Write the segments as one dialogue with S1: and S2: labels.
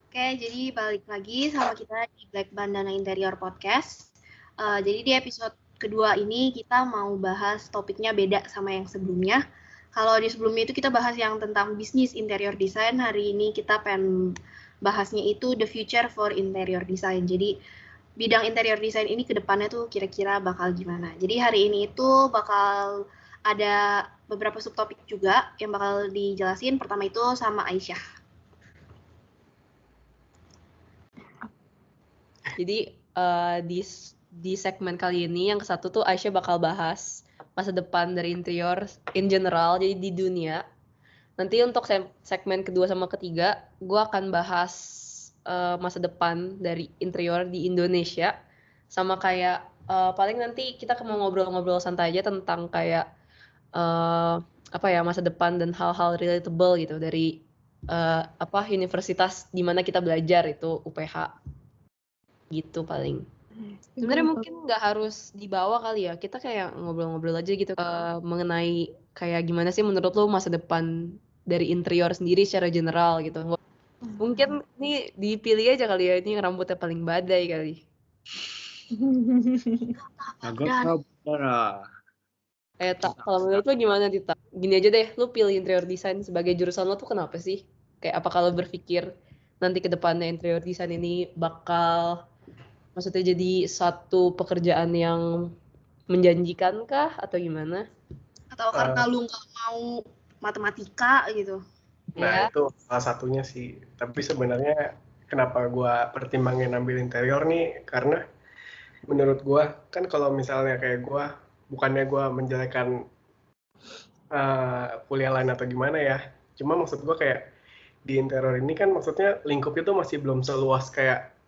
S1: Oke, jadi balik lagi sama kita di Black Bandana Interior Podcast. Jadi di episode kedua ini kita mau bahas topiknya beda sama yang sebelumnya. Kalau di sebelumnya itu kita bahas yang tentang bisnis interior design, hari ini kita pengen bahasnya itu the future for interior design. Jadi bidang interior design ini ke depannya tuh kira-kira bakal gimana. Jadi hari ini itu bakal ada beberapa subtopik juga yang bakal dijelasin. Pertama itu sama Aisyah.
S2: Jadi di segmen kali ini yang kesatu tuh Aisyah bakal bahas masa depan dari interior in general, jadi di dunia. Nanti untuk segmen kedua sama ketiga, gue akan bahas masa depan dari interior di Indonesia. Sama kayak paling nanti kita mau ngobrol-ngobrol santai aja tentang kayak masa depan dan hal-hal relatable gitu dari universitas di mana kita belajar itu UPH. Gitu paling. Sebenarnya mungkin nggak harus dibawa kali ya, kita kayak ngobrol-ngobrol aja gitu mengenai kayak gimana sih menurut lo masa depan dari interior sendiri secara general gitu. Mungkin ini dipilih aja kali ya, ini rambutnya paling badai kali.
S3: Agak sabar.
S2: Kalau menurut lo gimana Tita? Gini aja deh, lo pilih interior design sebagai jurusan lo tuh kenapa sih? Kayak apa kalau berpikir nanti ke depannya interior design ini bakal maksudnya jadi satu pekerjaan yang menjanjikan kah atau gimana?
S1: Atau karena lu nggak mau matematika gitu?
S3: Nah, itu salah satunya sih. Tapi sebenarnya kenapa gue pertimbangin ambil interior nih, karena menurut gue, kan kalau misalnya kayak gue, bukannya gue menjelekan kuliah lain atau gimana ya, cuma maksud gue kayak di interior ini kan maksudnya lingkupnya tuh masih belum seluas kayak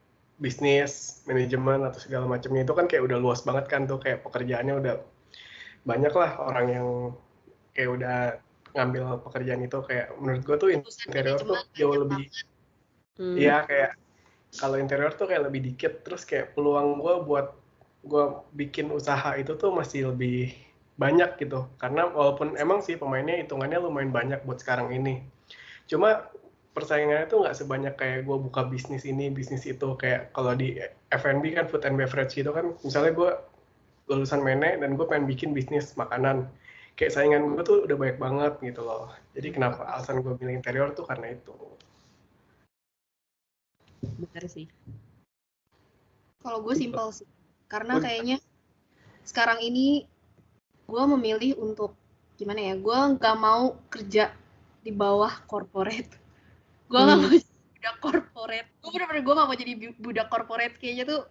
S3: bisnis, manajemen, atau segala macamnya. Itu kan kayak udah luas banget kan tuh, kayak pekerjaannya udah banyak lah orang yang kayak udah ngambil pekerjaan itu. Kayak menurut gue tuh interior tuh jauh lebih, iya kayak kalau interior tuh kayak lebih dikit, terus kayak peluang gue buat gue bikin usaha itu tuh masih lebih banyak gitu. Karena walaupun emang sih pemainnya hitungannya lumayan banyak buat sekarang ini, cuma persaingannya tuh nggak sebanyak kayak gue buka bisnis ini, bisnis itu. Kayak kalau di F&B kan, food and beverage gitu kan, misalnya gue lulusan mene dan gue pengen bikin bisnis makanan, kayak saingan gue tuh udah banyak banget gitu loh. Jadi kenapa alasan gue pilih interior tuh karena itu.
S2: Benar sih.
S1: Kalau gue simpel sih, karena kayaknya sekarang ini gue memilih untuk gimana ya, gue nggak mau kerja di bawah corporate. Gue nggak mau jadi budak corporate. Gue bener-bener gue nggak mau jadi budak corporate. Kayaknya tuh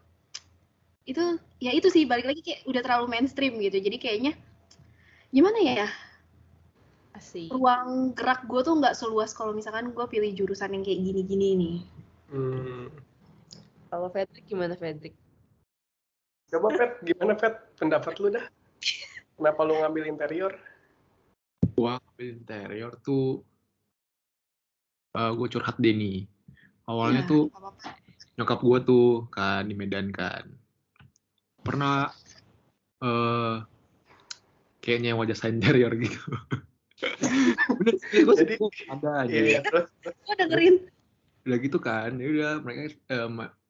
S1: itu sih, balik lagi kayak udah terlalu mainstream gitu. Jadi kayaknya gimana ya, ruang gerak gue tuh nggak seluas kalau misalkan gue pilih jurusan yang kayak gini-gini nih.
S2: Kalau Fedrik gimana, Fedrik?
S3: Coba Fed, gimana Fed? Pendapat lu dah. Kenapa lu ngambil interior?
S4: Gua ngambil interior tuh, gue curhat deh nih. Awalnya tuh nyokap gue tuh kan di Medan kan. Pernah kayak nyewa jasa interior gitu. Bener, gue ada aja.
S3: Iya, terus
S1: gue dengerin.
S4: Udah gitu kan, ya udah mereka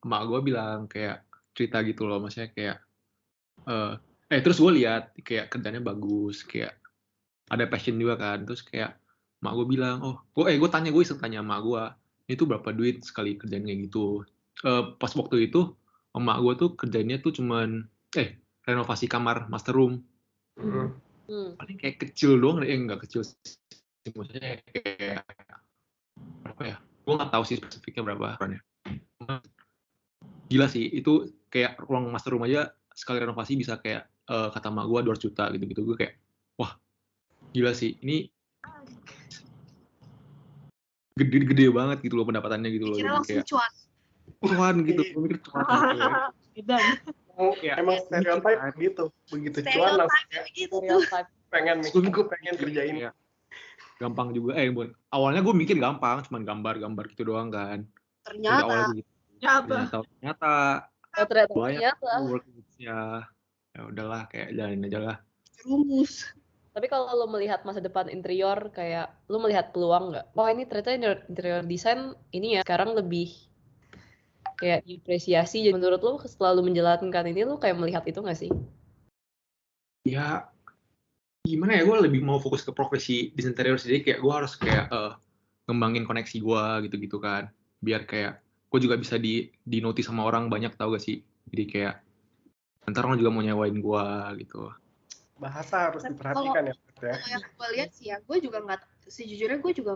S4: emak gue bilang kayak cerita gitu loh, maksudnya kayak terus gue lihat kayak kerjanya bagus, kayak ada passion juga kan. Terus kayak emak gue bilang, gue iseng tanya emak gue, itu berapa duit sekali kerjaan kayak gitu. Pas waktu itu emak gue tuh kerjanya tuh cuman renovasi kamar master room. Paling kayak kecil doang, nggak kecil sih, maksudnya kayak berapa ya, gue nggak tahu sih spesifiknya berapa perannya. Gila sih, itu kayak ruang master room aja sekali renovasi bisa kayak kata emak gue 200 juta gitu-gitu. Gue kayak wah gila sih, ini gede banget gitu loh pendapatannya gitu loh.
S1: Kira langsung
S4: kayak cuan gitu, gue mikir cuan gitu ya.
S3: Emang stereotype gitu, begitu cuan langsung kayak pengen kerjain
S4: ya. Gampang juga, awalnya gue mikir gampang, cuman gambar gitu doang kan.
S1: Ternyata
S4: banyak worknya. Ya udahlah, kayak jalanin aja lah.
S1: Rumus.
S2: Tapi kalau lo melihat masa depan interior, kayak lo melihat peluang nggak? Wah, ini ternyata interior design ini ya sekarang lebih kayak diapresiasi. Jadi menurut lo selalu menjalankan ini lo kayak melihat itu nggak sih?
S4: Ya gimana ya, gue lebih mau fokus ke profesi desain interior sih, kayak gue harus kayak ngembangin koneksi gue gitu-gitu kan, biar kayak gue juga bisa di notice sama orang banyak, tau gak sih, jadi kayak ntar orang juga mau nyewain gue gitu.
S3: Bahasa harus diperhatikan ya.
S1: Kalau yang gue lihat sih ya, gue juga nggak, sejujurnya gue juga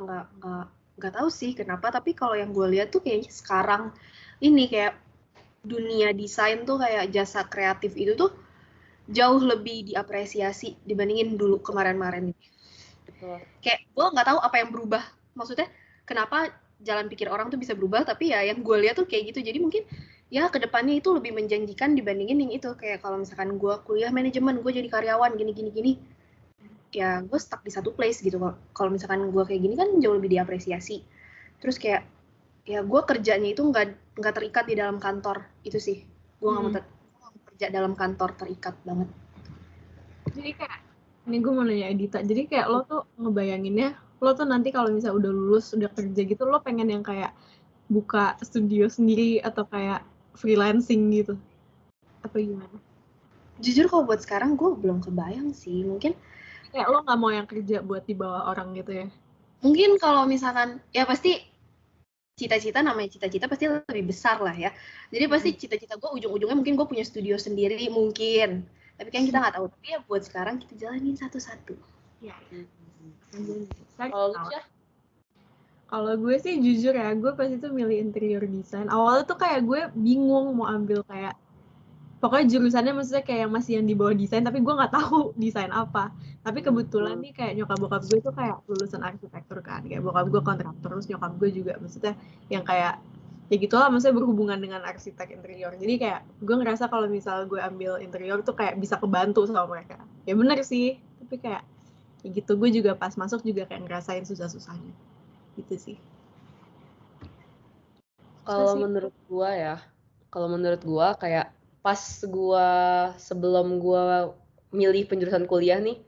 S1: nggak tahu sih kenapa, tapi kalau yang gue lihat tuh kayaknya sekarang ini kayak dunia desain tuh kayak jasa kreatif itu tuh jauh lebih diapresiasi dibandingin dulu kemarin-kemarin.
S2: Betul.
S1: Kayak gue nggak tahu apa yang berubah, maksudnya kenapa jalan pikir orang tuh bisa berubah, tapi ya yang gue lihat tuh kayak gitu. Jadi mungkin ya kedepannya itu lebih menjanjikan dibandingin yang itu, kayak kalau misalkan gue kuliah manajemen, gue jadi karyawan gini, ya gue stuck di satu place gitu. Kalau misalkan gue kayak gini kan jauh lebih diapresiasi. Terus kayak ya gue kerjanya itu nggak terikat di dalam kantor itu sih. Gue nggak mau kerja dalam kantor terikat banget.
S5: Jadi kayak ini gue mau nanya Edita, jadi kayak lo tuh ngebayanginnya lo tuh nanti kalau misalnya udah lulus udah kerja gitu, lo pengen yang kayak buka studio sendiri atau kayak freelancing gitu, apa gimana?
S1: Jujur kalau buat sekarang gue belum kebayang sih. Mungkin
S5: Kayak lo nggak mau yang kerja buat di bawah orang gitu ya?
S1: Mungkin kalau misalkan ya pasti cita-cita, namanya cita-cita pasti lebih besar lah ya. Jadi pasti cita-cita gue ujung-ujungnya mungkin gue punya studio sendiri mungkin. Tapi kan kita nggak tahu. Tapi ya buat sekarang kita jalanin satu-satu.
S5: Ya. Kalau gue sih jujur ya, gue pas itu milih interior design. Awalnya tuh kayak gue bingung mau ambil kayak, pokoknya jurusannya maksudnya kayak yang masih yang di bawah desain, tapi gue nggak tahu desain apa. Tapi kebetulan nih kayak nyokap bokap gue tuh kayak lulusan arsitektur kan, kayak bokap gue kontraktor, terus nyokap gue juga maksudnya yang kayak ya gitulah, maksudnya berhubungan dengan arsitek interior. Jadi kayak gue ngerasa kalau misal gue ambil interior tuh kayak bisa kebantu sama mereka. Ya benar sih, tapi kayak ya gitu, gue juga pas masuk juga kayak ngerasain susah-susahnya gitu sih.
S2: Kalau menurut gua kayak pas gua sebelum gua milih penjurusan kuliah nih,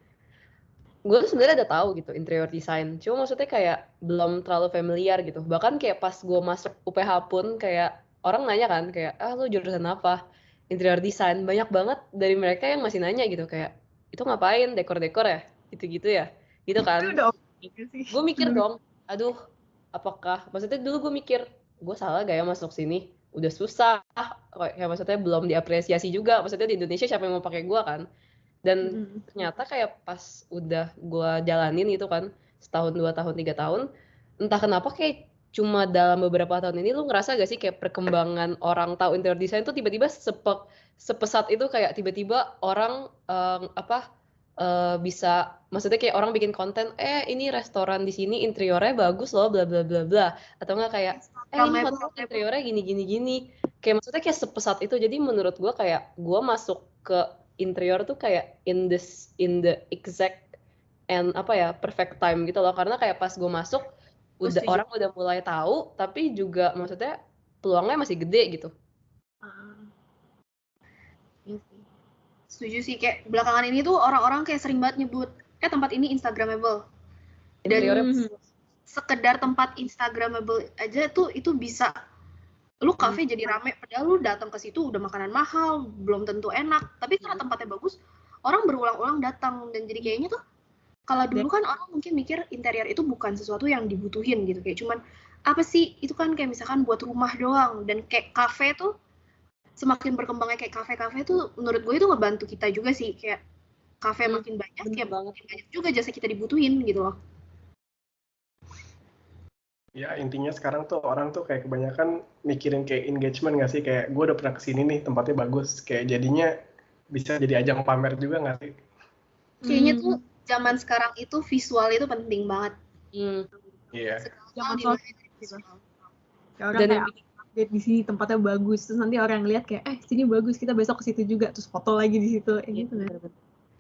S2: gua tuh sebenarnya udah tahu gitu interior design. Cuma maksudnya kayak belum terlalu familiar gitu. Bahkan kayak pas gua masuk UPH pun kayak orang nanya kan kayak, lu jurusan apa? Interior design. Banyak banget dari mereka yang masih nanya gitu kayak, itu ngapain? Dekor-dekor ya? Gitu-gitu ya? Gitu kan? Gue mikir dong, aduh, apakah maksudnya dulu gue mikir gue salah gak ya masuk sini, udah susah kayak maksudnya belum diapresiasi juga, maksudnya di Indonesia siapa yang mau pakai gue kan. Dan ternyata kayak pas udah gue jalanin itu kan setahun, 2 tahun, 3 tahun, entah kenapa kayak cuma dalam beberapa tahun ini lu ngerasa gak sih kayak perkembangan orang tahu interior design tuh tiba-tiba sepesat itu, kayak tiba-tiba orang bisa, maksudnya kayak orang bikin konten, ini restoran di sini interiornya bagus loh, bla bla bla bla, atau enggak kayak ini hotel interiornya gini, kayak maksudnya kayak sepesat itu. Jadi menurut gue kayak gue masuk ke interior tuh kayak in the exact and perfect time gitu loh, karena kayak pas gue masuk orang udah mulai tahu, tapi juga maksudnya peluangnya masih gede gitu.
S1: Setuju sih, kayak belakangan ini tuh orang-orang kayak sering banget nyebut tempat ini instagramable. Dan sekedar tempat instagramable aja tuh itu bisa lu kafe jadi rame, padahal lu datang ke situ udah makanan mahal, belum tentu enak, tapi karena tempatnya bagus orang berulang-ulang datang. Dan jadi kayaknya tuh kalau dulu kan orang mungkin mikir interior itu bukan sesuatu yang dibutuhin gitu, kayak cuman apa sih itu kan kayak misalkan buat rumah doang. Dan kayak kafe tuh semakin berkembangnya kayak kafe-kafe tuh menurut gue itu ngebantu kita juga sih, kayak kafe makin banyak ya makin banyak juga jasa kita dibutuhin gitu loh.
S3: Ya intinya sekarang tuh orang tuh kayak kebanyakan mikirin kayak engagement nggak sih, kayak gue udah pernah kesini nih tempatnya bagus, kayak jadinya bisa jadi ajang pamer juga nggak sih?
S1: Kayaknya tuh zaman sekarang itu visual itu penting banget.
S3: Iya.
S5: Jangan orang kayak lihat di sini tempatnya bagus, terus nanti orang lihat kayak sini bagus, kita besok ke situ juga, terus foto lagi di situ gitu kan.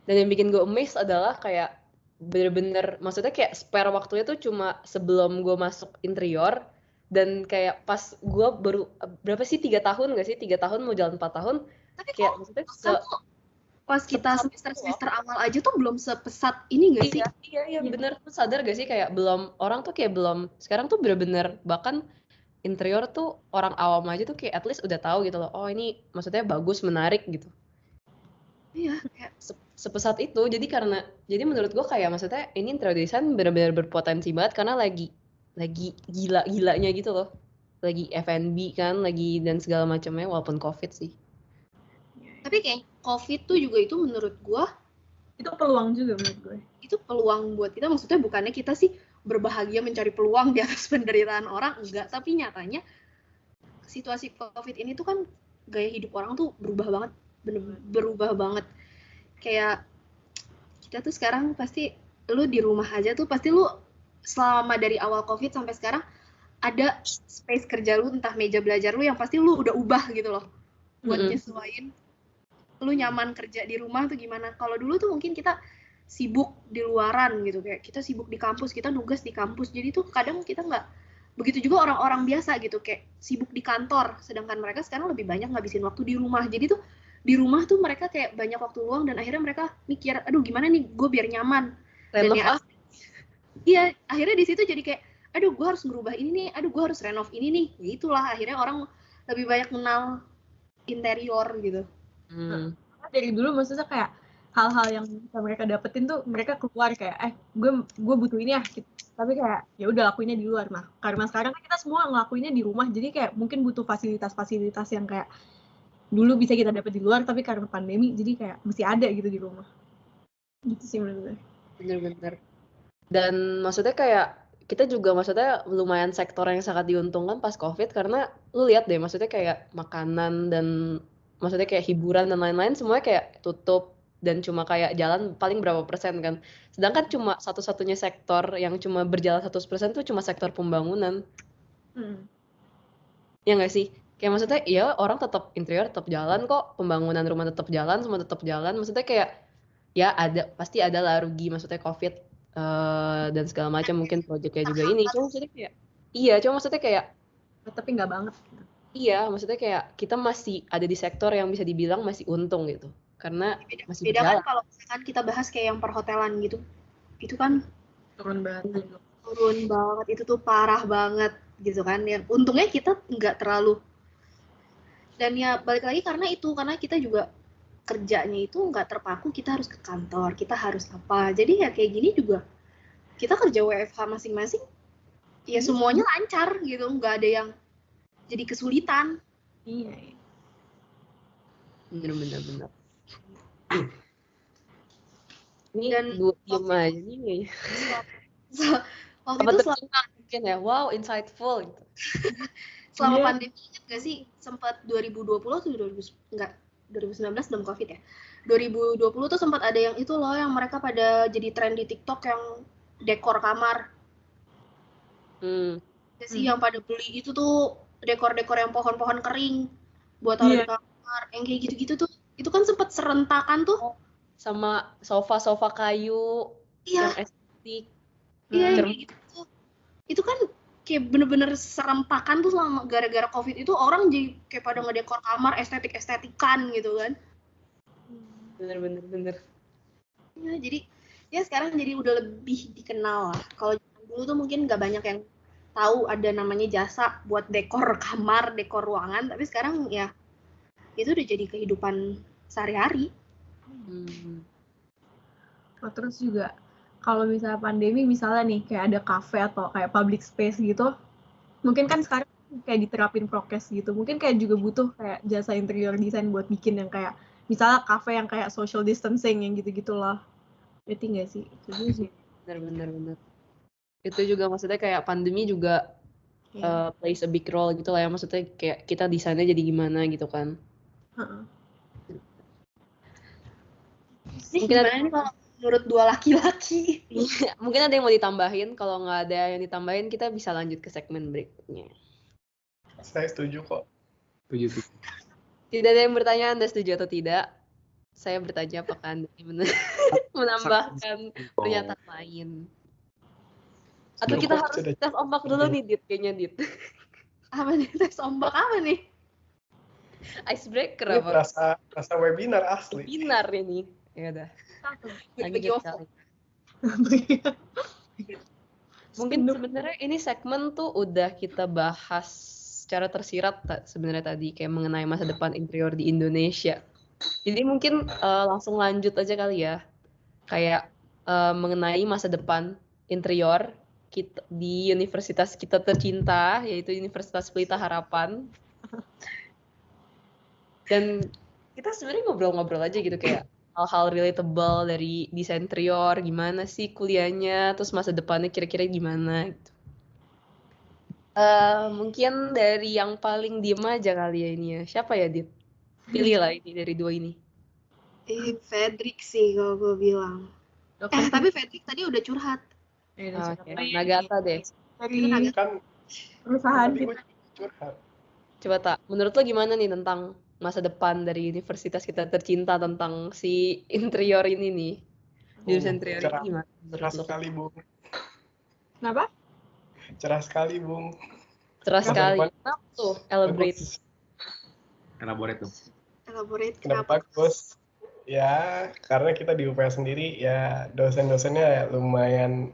S2: Dan yang bikin gue amazed adalah kayak bener-bener, maksudnya kayak spare waktunya tuh cuma sebelum gue masuk interior, dan kayak pas gue baru berapa sih 3 tahun gak sih, 3 tahun mau jalan 4 tahun. Tapi kayak maksudnya
S1: pas kita semester awal aja tuh belum sepesat ini gak sih?
S2: Iya bener. Lu sadar gak sih kayak belum, orang tuh kayak belum, sekarang tuh bener-bener bahkan interior tuh orang awam aja tuh kayak at least udah tahu gitu loh. Oh ini maksudnya bagus, menarik gitu.
S1: Iya, kayak
S2: Sepesat itu. Jadi menurut gue kayak maksudnya ini interior design benar-benar berpotensi banget karena lagi gila-gilanya gitu loh. Lagi F&B kan, lagi dan segala macamnya walaupun COVID sih.
S1: tapi kayak COVID tuh juga itu menurut gua
S5: Itu peluang juga menurut gue.
S1: itu peluang buat kita, maksudnya bukannya kita sih berbahagia mencari peluang di atas penderitaan orang, enggak, tapi nyatanya situasi COVID ini tuh kan gaya hidup orang tuh berubah banget, bener-bener berubah banget. Kayak kita tuh sekarang pasti lu di rumah aja tuh pasti lu selama dari awal COVID sampai sekarang ada space kerja lu, entah meja belajar lu yang pasti lu udah ubah gitu loh buat nyesuaiin lu nyaman kerja di rumah tuh gimana. Kalau dulu tuh mungkin kita sibuk di luaran gitu, kayak kita sibuk di kampus, kita nugas di kampus, jadi tuh kadang kita nggak begitu juga orang-orang biasa gitu, kayak sibuk di kantor, sedangkan mereka sekarang lebih banyak ngabisin waktu di rumah. Jadi tuh di rumah tuh mereka kayak banyak waktu luang dan akhirnya mereka mikir, aduh gimana nih gue biar nyaman. Dan ya, iya akhirnya di situ jadi kayak, aduh gue harus ngerubah ini nih, aduh gue harus renov ini nih. Ya itulah akhirnya orang lebih banyak kenal interior gitu.
S5: Dari dulu maksudnya kayak hal-hal yang bisa mereka dapetin tuh mereka keluar kayak gue butuh ini ya gitu. Tapi kayak ya udah lakuinnya di luar. Nah karena sekarang kan kita semua ngelakuinnya di rumah, jadi kayak mungkin butuh fasilitas-fasilitas yang kayak dulu bisa kita dapet di luar tapi karena pandemi jadi kayak mesti ada gitu di rumah. Gitu sih menurut gue.
S2: Bener-bener. Dan maksudnya kayak kita juga maksudnya lumayan sektor yang sangat diuntungkan pas COVID karena lu lihat deh maksudnya kayak makanan dan maksudnya kayak hiburan dan lain-lain semuanya kayak tutup dan cuma kayak jalan paling berapa persen kan. Sedangkan cuma satu-satunya sektor yang cuma berjalan 100% tuh cuma sektor pembangunan. Ya nggak sih? Kayak maksudnya ya orang tetap interior tetap jalan kok, pembangunan rumah tetap jalan, semua tetap jalan. Maksudnya kayak ya pasti ada lah rugi maksudnya COVID dan segala macam, mungkin proyeknya juga ini. Cuma maksudnya kayak
S5: tapi nggak banget gitu.
S2: Iya, maksudnya kayak kita masih ada di sektor yang bisa dibilang masih untung gitu. Karena masih
S1: beda
S2: berjalan.
S1: kan kalau misalkan kita bahas kayak yang perhotelan gitu. Itu kan
S5: Turun banget.
S1: Itu tuh parah banget gitu kan. Yang untungnya kita nggak terlalu. Dan ya balik lagi karena kita juga kerjanya itu nggak terpaku, kita harus ke kantor, kita harus apa. Jadi ya kayak gini juga kita kerja WFH masing-masing, ya semuanya lancar gitu, nggak ada yang jadi kesulitan.
S5: Iya.
S2: Bener. Ini dan diem aja nih. Waktu itu selama mungkin ya, wow insightful gitu.
S1: Selama pandemi ingat gak sih sempat 2020 atau 2019 belum COVID ya. 2020 tuh sempat ada yang itu loh yang mereka pada jadi tren di TikTok yang dekor kamar. Sih yang pada beli itu tuh dekor-dekor yang pohon-pohon kering buat taruh di kamar, yang kayak gitu-gitu tuh. Itu kan sempat serentakan tuh.
S2: Sama sofa-sofa kayu yang estetik.
S1: Iya, kayak gitu. Itu kan kayak bener-bener serempakan tuh selama gara-gara COVID itu orang jadi kayak pada ngedekor kamar estetik-estetikan gitu kan.
S2: Bener.
S1: Ya, jadi ya sekarang jadi udah lebih dikenal lah. Kalau dulu tuh mungkin nggak banyak yang tahu ada namanya jasa buat dekor kamar, dekor ruangan, tapi sekarang ya itu udah jadi kehidupan sehari-hari.
S5: Terus juga kalau misalnya pandemi misalnya nih kayak ada cafe atau kayak public space gitu, mungkin kan sekarang kayak diterapin prokes gitu, mungkin kayak juga butuh kayak jasa interior design buat bikin yang kayak misalnya cafe yang kayak social distancing yang gitu-gitu loh. Berarti nggak sih? Itu sih.
S2: Bener. Itu juga maksudnya kayak pandemi juga plays a big role gitu lah ya, maksudnya kayak kita desainnya jadi gimana gitu kan.
S1: Mungkin gimana nih kalau menurut dua laki-laki?
S2: Mungkin ada yang mau ditambahin, kalau nggak ada yang ditambahin kita bisa lanjut ke segmen berikutnya.
S3: Saya setuju kok.
S4: Setuju.
S2: Tidak ada yang bertanya Anda setuju atau tidak? Saya bertanya apakah Anda menambahkan pernyataan lain? Atau kita harus tes ombak dulu nih, Dit, kayaknya, Dit.
S1: Apa nih? Tes ombak apa nih?
S2: Icebreaker
S3: apa? Rasa webinar asli.
S2: Webinar ini. Ya udah. Lanjut kali. Mungkin sebenarnya ini segmen tuh udah kita bahas secara tersirat sebenarnya tadi kayak mengenai masa depan interior di Indonesia. Jadi mungkin langsung lanjut aja kali ya. Kayak mengenai masa depan interior kita di universitas kita tercinta yaitu Universitas Pelita Harapan. Dan kita sebenarnya ngobrol-ngobrol aja gitu kayak hal-hal relatable dari desain interior, gimana sih kuliahnya, terus masa depannya kira-kira gimana gitu. Mungkin dari yang paling diem aja kali ya ini ya. Siapa ya, Dit? Pilih lah ini dari dua ini.
S1: Fredrik sih kalau gue bilang. Tapi Fredrik tadi udah curhat.
S2: Oke, Nagata deh.
S5: Dari
S3: Kan
S5: perusahaan
S3: tadi
S5: kita.
S3: gue curhat.
S2: Coba Tak, menurut lo gimana nih tentang masa depan dari universitas kita tercinta tentang si interior ini nih? Jurusan interior ini gimana menurut
S3: Cerah
S2: lo?
S3: sekali, Bung.
S5: Kenapa?
S3: Cerah sekali, Bung.
S2: Cerah
S3: Masa
S2: sekali.
S3: depan
S2: Kenapa tuh? Elaborate.
S3: bagus.
S4: Elaborate tuh.
S1: Elaborate
S3: Kenapa bagus? Ya, karena kita di UPH sendiri ya dosen-dosennya lumayan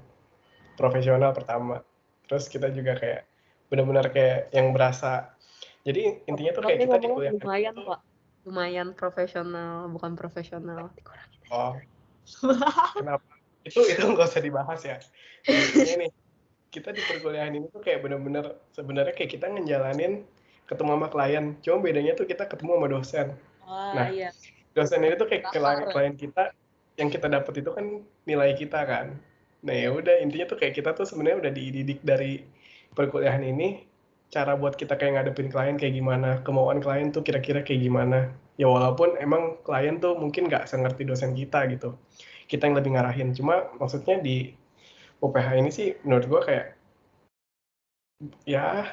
S3: profesional pertama. Terus kita juga kayak benar-benar kayak yang berasa. Jadi intinya tuh kayak kita di kuliah
S2: lumayan
S3: itu,
S2: Pak. Lumayan profesional, bukan profesional. Dikurangin.
S3: oh, kenapa? Itu nggak usah dibahas ya. Intinya nih, kita di perkuliahan ini tuh kayak benar-benar sebenarnya kayak kita ngejalanin ketemu sama klien. Cuma bedanya tuh kita ketemu sama dosen. Nah,
S2: Iya.
S3: dosen ini tuh kayak
S2: Kasar.
S3: klien kita yang kita dapat itu kan nilai kita kan. Nah ya udah intinya tuh kayak kita tuh sebenarnya udah dididik dari perkuliahan ini cara buat kita kayak ngadepin klien kayak gimana, kemauan klien tuh kira-kira kayak gimana. Ya walaupun emang klien tuh mungkin nggak sengerti dosen kita gitu. Kita yang lebih ngarahin. Cuma maksudnya di UPH ini sih menurut gue kayak ya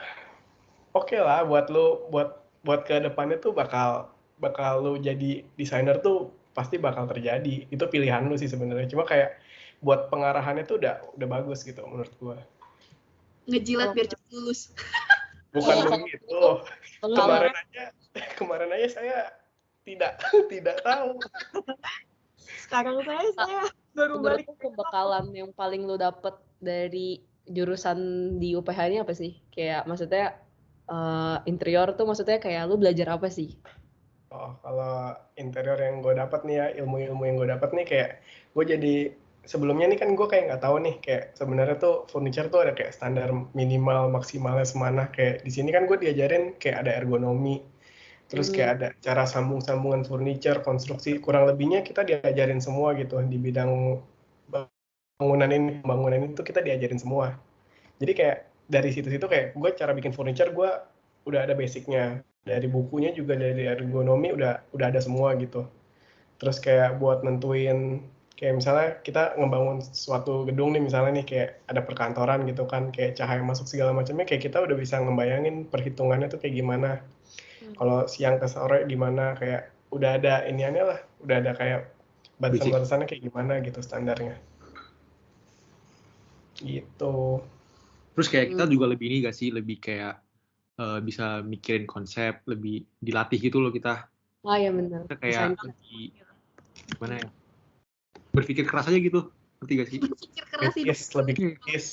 S3: oke lah buat lu buat ke depannya tuh bakal lu jadi desainer tuh pasti bakal terjadi. Itu pilihan lu sih sebenarnya. Cuma kayak buat pengarahannya tuh udah bagus gitu menurut gua.
S1: Ngejilat biar cepet lulus.
S3: Bukan
S2: Kalau
S3: begitu.
S2: kalau
S3: Kemarin aja saya tidak tahu.
S5: Sekarang saya baru
S2: menurut
S5: balik.
S2: lo pembekalan yang paling lo dapet dari jurusan di UPH ini apa sih? Kayak maksudnya interior tuh maksudnya kayak lo belajar apa sih?
S3: Oh, kalau interior yang gue dapat nih ya, ilmu-ilmu yang gue dapat nih kayak gue jadi sebelumnya nih kan gue kayak nggak tahu nih kayak sebenarnya tuh furniture tuh ada kayak standar minimal maksimalnya semana. Kayak di sini kan gue diajarin kayak ada ergonomi, terus kayak ada cara sambung-sambungan furniture, konstruksi, kurang lebihnya kita diajarin semua gitu di bidang bangunan ini tuh kita diajarin semua. Jadi kayak dari situ-situ kayak gue cara bikin furniture gue udah ada basicnya, dari bukunya juga dari ergonomi udah ada semua gitu. Terus kayak buat nentuin kayak misalnya kita ngebangun suatu gedung nih misalnya nih kayak ada perkantoran gitu kan kayak cahaya masuk segala macamnya kayak kita udah bisa ngebayangin perhitungannya tuh kayak gimana. Kalau siang ke sore gimana kayak udah ada iniannya lah, udah ada kayak batasan-batasannya kayak gimana gitu standarnya. Gitu.
S4: Terus kayak kita juga lebih ini gak sih, lebih kayak bisa mikirin konsep, lebih dilatih gitu loh kita.
S2: Ya benar.
S4: Kita kayak lebih gimana ya? Berpikir keras aja gitu, ngerti gak sih?
S1: Berpikir keras
S3: Lebih kritis.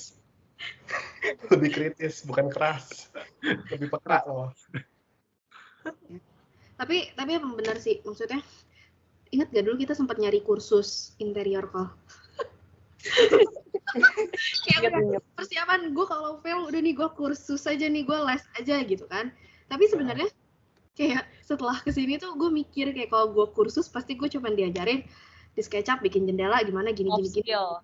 S3: Lebih kritis, bukan keras. Lebih peka loh.
S1: Tapi emang benar sih, maksudnya ingat gak dulu kita sempat nyari kursus interior kok. Kayak persiapan gue kalau fail udah nih gue kursus aja nih, gue les aja gitu kan. Tapi sebenarnya kayak setelah kesini tuh gue mikir kayak kalau gue kursus pasti gue cuma diajarin di SketchUp bikin jendela gimana gini.
S2: Hard skill.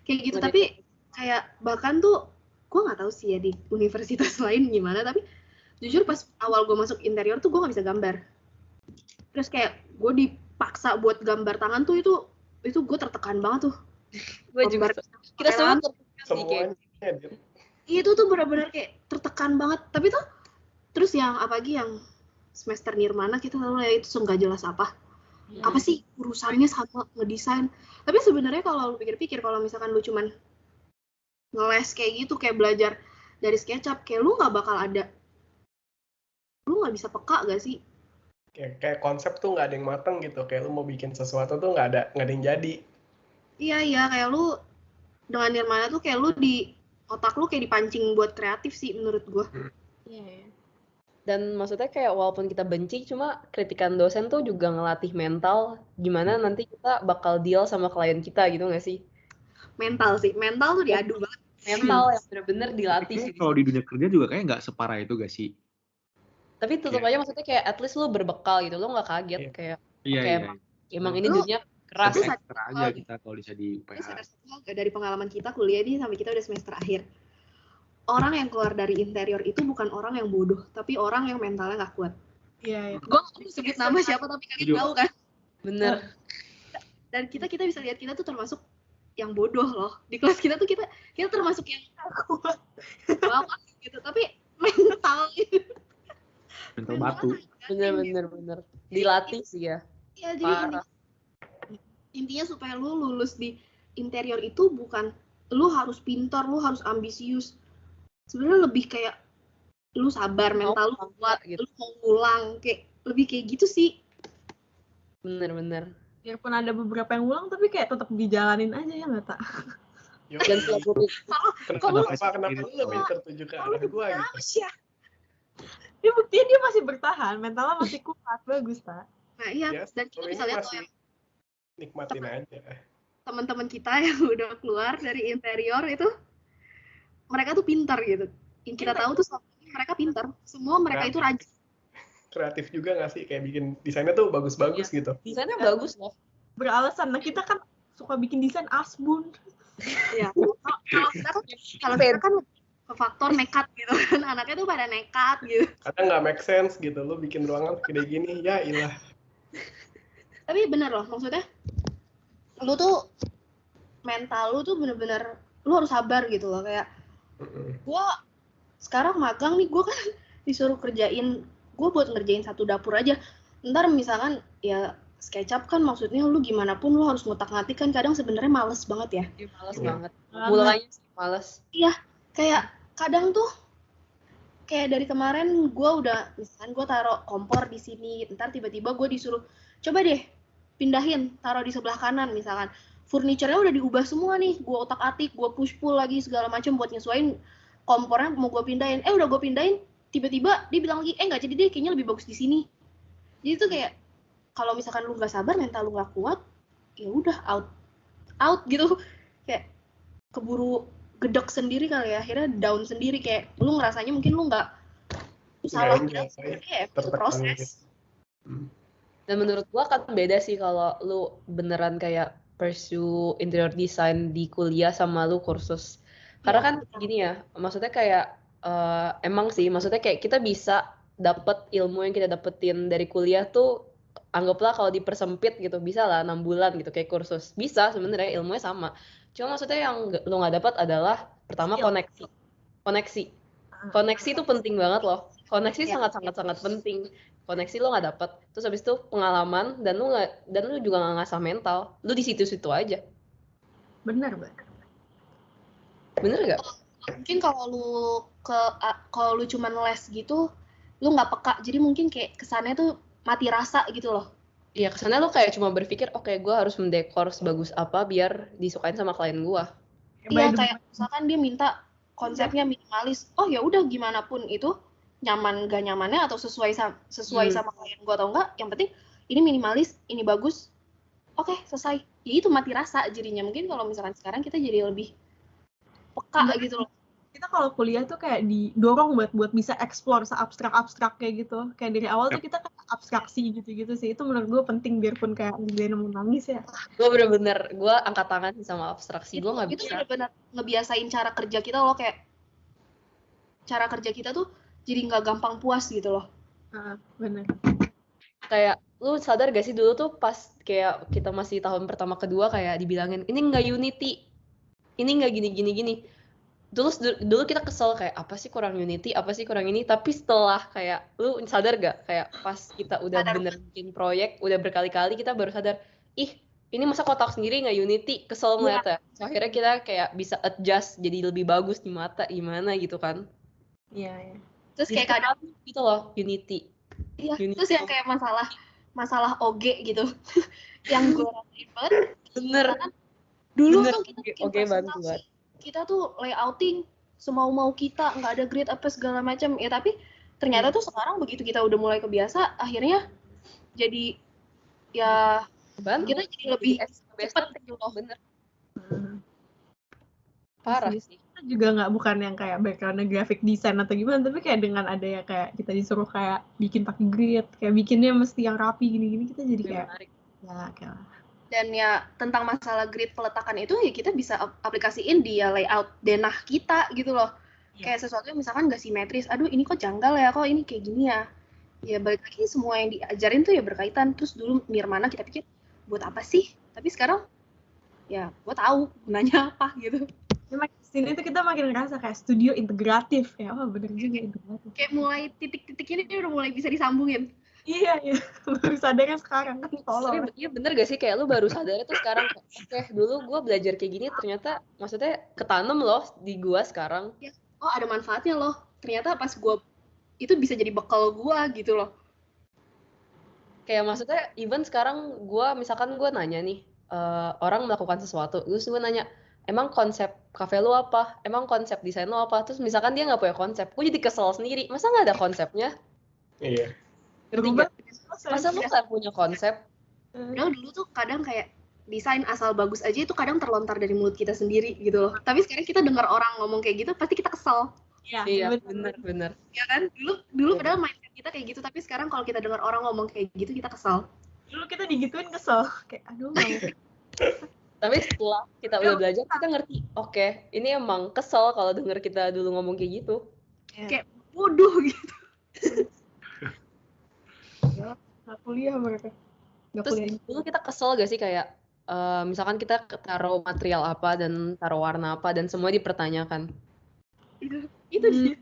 S1: Kayak gitu. Tapi kayak bahkan tuh gue nggak tahu sih ya di universitas lain gimana, tapi jujur pas awal gue masuk interior tuh gue nggak bisa gambar. Terus kayak gue dipaksa buat gambar tangan tuh itu gue tertekan banget tuh.
S2: Gue juga. Kita semua
S3: semuanya.
S1: Itu tuh benar-benar kayak tertekan banget. Tapi tuh terus yang apalagi yang semester nirmana kita tahu ya itu nggak jelas apa sih urusannya sama ngedesain. Tapi sebenarnya kalau lu pikir-pikir kalau misalkan lu cuman ngeles kayak gitu kayak belajar dari SketchUp kayak lu nggak bisa peka gak sih?
S3: Kayak konsep tuh nggak ada yang mateng gitu. Kayak lu mau bikin sesuatu tuh nggak ada yang jadi.
S1: Iya kayak lu dengan Nirmana tuh kayak lu di otak lu kayak dipancing buat kreatif sih menurut gue.
S5: Iya.
S2: Dan maksudnya kayak walaupun kita benci, cuma kritikan dosen tuh juga ngelatih mental gimana nanti kita bakal deal sama klien kita gitu nggak sih?
S1: Mental tuh diadu banget.
S2: Mental yang bener-bener dilatih sih.
S4: Kalau di dunia kerja juga kayaknya nggak separah itu gak sih?
S2: Tapi tetap aja maksudnya kayak at least lu berbekal gitu, lu nggak kaget kayak
S4: Iya.
S2: emang ini
S1: Lu-
S2: dunia keras.
S1: Tapi
S4: Ekstra aja kita kalau bisa di
S1: Tapi
S4: UPH.
S1: sadar satu hal gak, dari pengalaman kita kuliah nih sampai kita udah semester akhir. Orang yang keluar dari interior itu bukan orang yang bodoh, tapi orang yang mentalnya nggak kuat.
S5: Iya.
S1: Gue gak mau sebut nama siapa, tapi kalian
S4: Setuju.
S1: tahu kan.
S2: Bener.
S1: Dan kita bisa lihat kita tuh termasuk yang bodoh loh. Di kelas kita tuh kita termasuk yang kuat. Apa gitu, tapi mental
S4: batu.
S2: Bener. Dilatih sih ya.
S1: Ya, jadi
S2: Parah.
S1: intinya supaya lu lulus di interior itu bukan lu harus pintar, lu harus ambisius. Sebenarnya lebih kayak lu sabar, mental lu kuat,
S2: gitu.
S1: lu mau ngulang, kayak lebih kayak gitu sih.
S2: Bener.
S5: Biarpun ada beberapa yang ulang tapi kayak tetap dijalanin aja ya nggak tak?
S2: Dan selalu
S3: Kenapa lu lebih tertuju ke arah gue gitu?
S5: Dia buktinya dia masih bertahan, mentalnya masih kuat, bagus tak?
S1: Nah iya,
S3: Ya,
S1: dan kita
S3: ini
S1: bisa lihat
S3: masih nikmatin aja.
S1: teman-teman kita yang udah keluar dari interior itu, mereka tuh pintar gitu. Yang kita tahu tuh selama ini mereka pintar. Semua mereka itu rajin.
S3: Kreatif juga nggak sih? Kayak bikin desainnya tuh bagus-bagus gitu.
S2: desainnya bagus loh.
S5: Beralasan, nah kita kan suka bikin desain asbun.
S1: Ya. Kalau kita kan ke faktor nekat gitu kan, anaknya tuh pada nekat gitu.
S3: Kadang nggak make sense gitu, lu bikin ruangan gede gini, ya ilah.
S1: Tapi bener loh, maksudnya lu tuh mental lu tuh bener-bener lu harus sabar gitu loh. Kayak gua sekarang magang nih, gua kan disuruh kerjain, gua buat ngerjain satu dapur aja. Ntar misalkan ya SketchUp kan maksudnya lu gimana pun lu harus ngutak-ngatik kan, kadang sebenarnya males banget ya.
S2: Iya, males banget. Mulainya sih males.
S1: Iya, kayak kadang tuh kayak dari kemarin gue udah misalkan gue taruh kompor di sini, ntar tiba-tiba gue disuruh coba deh pindahin, taruh di sebelah kanan misalkan. Furniture-nya udah diubah semua nih, gue otak-atik, gue push-pull lagi segala macam buat nyesuaiin kompornya mau gue pindahin. Udah gue pindahin, tiba-tiba dia bilang lagi, nggak jadi deh, kayaknya lebih bagus di sini. Jadi tuh kayak kalau misalkan lu nggak sabar, mental lu nggak kuat, ya udah out gitu, kayak keburu gedek sendiri kali ya, akhirnya down sendiri, kayak lu ngerasanya mungkin lu nggak salah
S3: Nggak,
S1: ya, itu proses.
S2: Dan menurut gua kan beda sih kalau lu beneran kayak pursue interior design di kuliah sama lu kursus. Karena kan gini ya, maksudnya kayak emang sih, maksudnya kayak kita bisa dapet ilmu yang kita dapetin dari kuliah tuh, anggaplah kalau dipersempit gitu, bisa lah 6 bulan gitu kayak kursus. Bisa sebenarnya ilmunya sama. Cuma maksudnya yang lu nggak dapat adalah pertama koneksi. Koneksi itu penting banget loh. Koneksi sangat penting. Koneksi lo nggak dapat. Terus habis itu pengalaman dan lu juga nggak ngasah mental. Lu di situ-situ aja.
S5: Bener.
S2: Bener nggak?
S1: Mungkin kalau lu cuman les gitu, lu nggak peka. Jadi mungkin kayak kesannya tuh mati rasa gitu loh.
S2: Iya, kesannya lu kayak cuma berpikir, oke, gue harus mendekor sebagus apa biar disukain sama klien gue.
S1: Iya, kayak misalkan dia minta konsepnya minimalis. Oh ya udah, gimana pun itu nyaman gak nyamannya atau sesuai sama klien gue atau enggak, yang penting ini minimalis, ini bagus. Oke, selesai. Ya itu mati rasa jadinya. Mungkin kalau misalkan sekarang kita jadi lebih peka gitu loh.
S5: Kita kalau kuliah tuh kayak didorong buat bisa explore seabstrak-abstrak kayak gitu. Kayak dari awal tuh kita kan abstraksi gitu-gitu sih. Itu menurut gue penting biarpun kayak ngerjain mau nangis ya.
S2: Gue bener-bener, gue angkat tangan sama abstraksi. Gue nggak bisa.
S1: Itu bener-bener ngebiasain cara kerja kita loh, kayak cara kerja kita tuh jadi nggak gampang puas gitu loh.
S5: Bener.
S2: Kayak lu sadar gak sih dulu tuh pas kayak kita masih tahun pertama kedua kayak dibilangin ini nggak Unity, ini nggak gini. Dulu kita kesel kayak apa sih kurang Unity, apa sih kurang ini. Tapi setelah kayak lu sadar gak kayak pas kita udah bener bikin proyek udah berkali-kali kita baru sadar, ini masa kotak sendiri nggak Unity, kesel ngeliatnya. So, akhirnya kita kayak bisa adjust jadi lebih bagus di mata gimana gitu kan.
S5: Iya.
S1: Terus kayak kadang
S2: gitu loh Unity.
S1: Iya, terus yang kayak masalah OG gitu. Yang gue rasain banget.
S2: Bener.
S1: Dulu
S2: Bener,
S1: tuh kita bikin
S2: oke, bantu
S1: presentasi,
S2: banget.
S1: kita tuh layouting semau-mau kita, nggak ada grid apa segala macam. Ya tapi ternyata tuh sekarang begitu kita udah mulai kebiasa, akhirnya jadi ya
S2: Bantu.
S1: kita jadi lebih cepet gitu loh.
S2: Bener.
S5: Hmm.
S2: Parah
S5: Sih.
S2: sih.
S5: Kita juga nggak bukan yang kayak backgroundnya graphic design atau gimana, tapi kayak dengan ada ya kayak kita disuruh kayak bikin pakai grid, kayak bikinnya mesti yang rapi gini-gini, kita jadi
S2: Lebih
S5: kayak
S2: menarik.
S5: ya kayak
S1: Dan ya tentang masalah grid peletakan itu ya kita bisa aplikasiin di layout denah kita gitu loh.
S5: Iya.
S1: Kayak sesuatu yang misalkan nggak simetris, aduh ini kok janggal ya, kok ini kayak gini ya. Ya balik lagi semua yang diajarin tuh ya berkaitan. Terus dulu Nirmana kita pikir buat apa sih? Tapi sekarang ya gue tahu gunanya apa gitu.
S5: ya, makin kesini tuh kita makin ngerasa kayak studio integratif ya, oh bener juga integratif.
S1: Kayak mulai titik-titiknya ini udah mulai bisa disambungin.
S5: Iya, baru sadarnya sekarang kan
S2: Tapi
S5: tolong.
S2: iya bener gak sih kayak lu baru sadar tuh sekarang, oke dulu gue belajar kayak gini ternyata maksudnya ketanam loh di gua sekarang.
S1: Oh ada manfaatnya loh. Ternyata pas gue itu bisa jadi bekal gue gitu loh.
S2: Kayak maksudnya even sekarang gua misalkan gua nanya nih orang melakukan sesuatu, terus gue nanya emang konsep kafe lu apa, emang konsep desain lu apa, terus misalkan dia nggak punya konsep, gue jadi kesel sendiri, masa nggak ada konsepnya?
S3: Iya.
S2: Ngerti
S5: Berubah.
S2: nggak? Masa lu nggak punya konsep?
S1: Padahal dulu tuh kadang kayak desain asal bagus aja itu kadang terlontar dari mulut kita sendiri gitu loh. Tapi sekarang kita dengar orang ngomong kayak gitu pasti kita kesel.
S2: Iya bener.
S1: Ya kan? Dulu padahal mindset kita kayak gitu, tapi sekarang kalau kita dengar orang ngomong kayak gitu kita kesel.
S5: Dulu kita digituin kesel, kayak aduh mau.
S2: Tapi setelah kita udah belajar kita ngerti, oke ini emang kesel kalau denger kita dulu ngomong kayak gitu.
S1: Kayak bodoh gitu.
S5: Ya, nggak kuliah mereka. Nggak
S2: Terus
S5: kuliah.
S2: dulu kita kesel gak sih kayak misalkan kita taruh material apa dan taruh warna apa dan semua dipertanyakan.
S1: Itu sih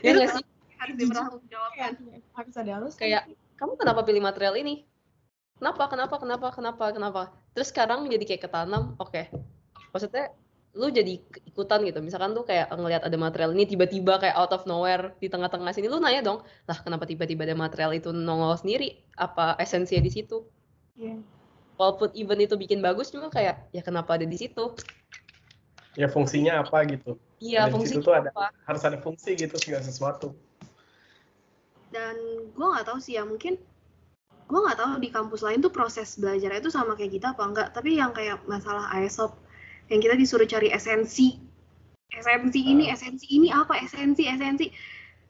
S2: Ya
S1: itu
S2: nggak sih?
S1: harus dipertanggungjawabkan.
S5: Harus ada alasan.
S2: Kayak kamu kenapa pilih material ini? Kenapa? Terus sekarang jadi kayak ketanam, oke. Maksudnya lu jadi ikutan gitu. Misalkan tuh kayak ngelihat ada material ini tiba-tiba kayak out of nowhere di tengah-tengah sini, lu nanya dong, lah kenapa tiba-tiba ada material itu nongol sendiri? Apa esensinya di situ?
S5: Iya.
S2: Walaupun event itu bikin bagus cuma kayak ya kenapa ada di situ?
S3: Ya fungsinya apa gitu.
S2: Iya,
S3: Ada di situ
S2: fungsinya
S3: tuh ada
S2: apa?
S3: harus ada fungsi gitu segala sesuatu.
S1: Dan gue nggak tahu sih ya, mungkin gue nggak tahu di kampus lain tuh proses belajarnya itu sama kayak kita apa enggak. Tapi yang kayak masalah AESOP yang kita disuruh cari esensi ini apa, esensi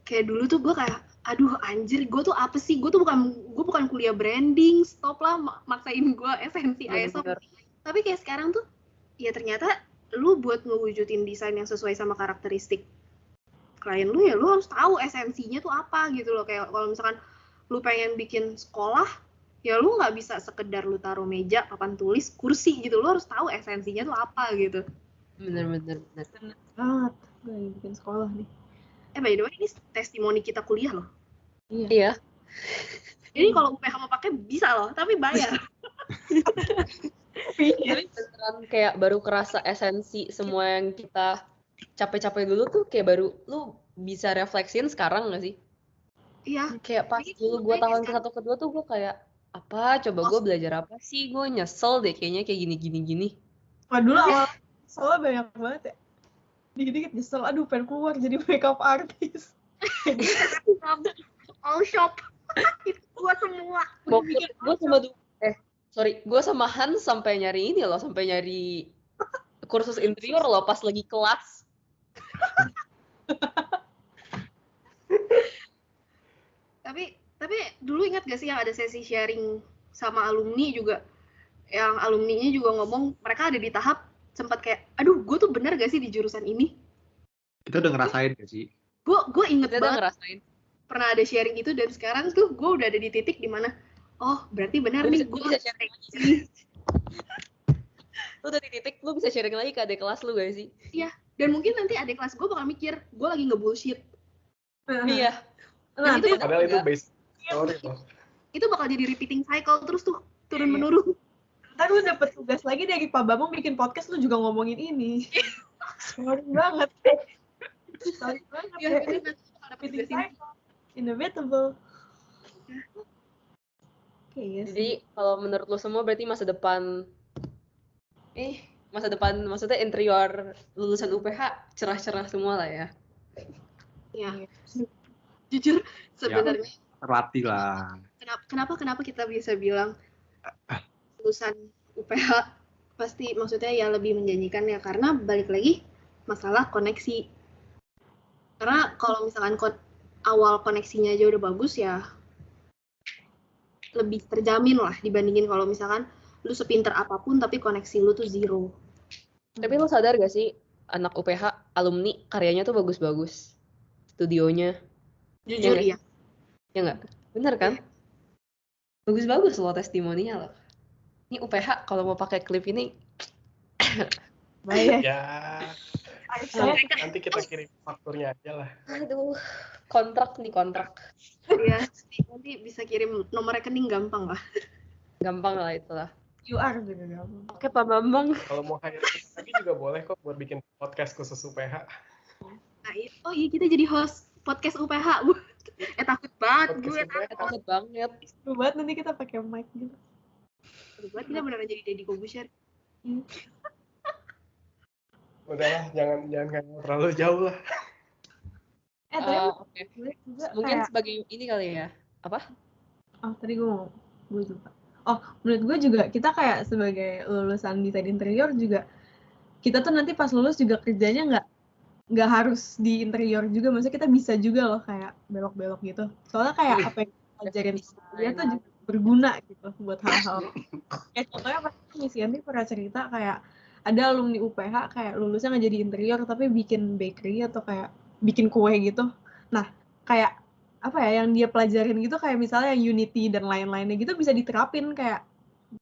S1: kayak dulu tuh gue kayak aduh anjir, gue tuh apa sih, gue bukan kuliah branding, stop lah maksain gue esensi AESOP. Tapi kayak sekarang tuh ya ternyata lu buat ngewujudin desain yang sesuai sama karakteristik klien lu ya lu harus tahu esensinya tuh apa gitu loh. Kayak kalau misalkan lu pengen bikin sekolah ya lu nggak bisa sekedar lu taruh meja, papan tulis, kursi gitu, lu harus tahu esensinya tuh apa gitu.
S2: Bener.
S5: Banget. Gue lagi bikin sekolah nih.
S1: By the way ini testimoni kita kuliah loh.
S2: Iya.
S1: Jadi kalau UPH mau pakai bisa loh, tapi bayar.
S2: Jadi beneran kayak baru kerasa esensi semua yang kita capek-capek dulu tuh kayak baru lu bisa refleksin sekarang nggak sih?
S1: Iya.
S2: Kayak pas dulu gue tahun ke-1 ke-2 tuh gue kayak apa? Coba gue belajar apa sih? Gue nyesel deh kayaknya kayak gini.
S5: Wah dulu awal soalnya banyak banget ya. Dikit-dikit nyesel, aduh pengen keluar jadi makeup artist.
S1: All shop. Itu gue semua.
S2: Gue sama Hans sampai nyari ini loh, sampai nyari kursus interior loh pas lagi kelas.
S1: Tapi dulu ingat gak sih yang ada sesi sharing sama alumni juga, yang alumninya juga ngomong mereka ada di tahap sempat kayak aduh gue tuh bener gak sih di jurusan ini.
S4: Kita udah ngerasain gak sih?
S1: Gue inget
S2: Kita
S1: banget
S2: ngerasain.
S1: pernah ada sharing itu, dan sekarang tuh gue udah ada di titik dimana oh berarti benar nih gue
S2: bisa sharing lagi. Lu udah di titik lu bisa sharing lagi ke adik kelas lu gak sih?
S1: Iya, dan mungkin nanti adik kelas gue bakal mikir gue lagi nge-bullshit.
S2: Iya.
S1: Dan itu
S3: Padahal itu base story loh.
S1: itu bakal jadi repeating cycle terus tuh turun menurun.
S5: Ntar lu dapet tugas lagi dari Pak Bambang bikin podcast, lu juga ngomongin ini. Sorry banget. Sorry banget.
S1: Ya, itu nanti bakal dapet tugas ini.
S5: Inevitable. Oke, yes.
S2: Jadi kalau menurut lu semua berarti masa depan masa depan, maksudnya interior lulusan UPH cerah-cerah semua lah ya.
S1: Ya. Jujur sebenarnya
S4: Terlatih lah.
S1: kenapa kita bisa bilang lulusan UPH pasti maksudnya ya lebih menjanjikan ya, karena balik lagi masalah koneksi. Karena kalau misalkan awal koneksinya aja udah bagus ya lebih terjamin lah dibandingin kalau misalkan lu sepinter apapun tapi koneksi lu tuh zero.
S2: Tapi lo sadar gak sih anak UPH alumni karyanya tuh bagus-bagus, studionya.
S1: Jujur
S2: Ya
S1: ya.
S2: Ya nggak? Bener kan? Bagus-bagus loh testimoninya loh. Ini UPH kalau mau pakai klip ini.
S5: Bayar.
S3: Ya, nanti kita kirim fakturnya aja lah.
S2: Aduh, kontrak.
S1: Iya, nanti bisa kirim nomor rekening gampang lah.
S2: Gampang lah itulah.
S5: QR juga gampang.
S2: Oke Pak Bambang.
S3: Kalau mau hire kita lagi juga boleh kok buat bikin podcast khusus UPH.
S1: Nah, oh iya kita jadi host podcast UPH. Takut banget
S3: Podcast
S1: gue.
S3: UPH.
S2: Takut banget.
S5: Seru banget nanti kita pakai mic gitu.
S1: Takut banget kita beneran jadi Deddy Corbuzier.
S3: Udahlah, jangan terlalu jauh lah.
S5: Tapi
S2: Oke.
S5: gue juga
S2: Mungkin
S5: kayak,
S2: sebagai ini kali ya. Apa?
S5: tadi gue lupa. Menurut gue juga kita kayak sebagai lulusan desain interior juga, kita tuh nanti pas lulus juga kerjanya nggak harus di interior juga, maksudnya kita bisa juga loh kayak belok-belok gitu. Soalnya kayak apa yang kita ajarin dia tuh juga berguna gitu buat hal-hal. Kayak contohnya pas Miss Yanti pernah cerita kayak ada alumni UPH kayak lulusnya nggak jadi interior tapi bikin bakery atau kayak bikin kue gitu. Nah kayak apa ya yang dia pelajarin gitu kayak misalnya yang Unity dan lain-lainnya gitu bisa diterapin kayak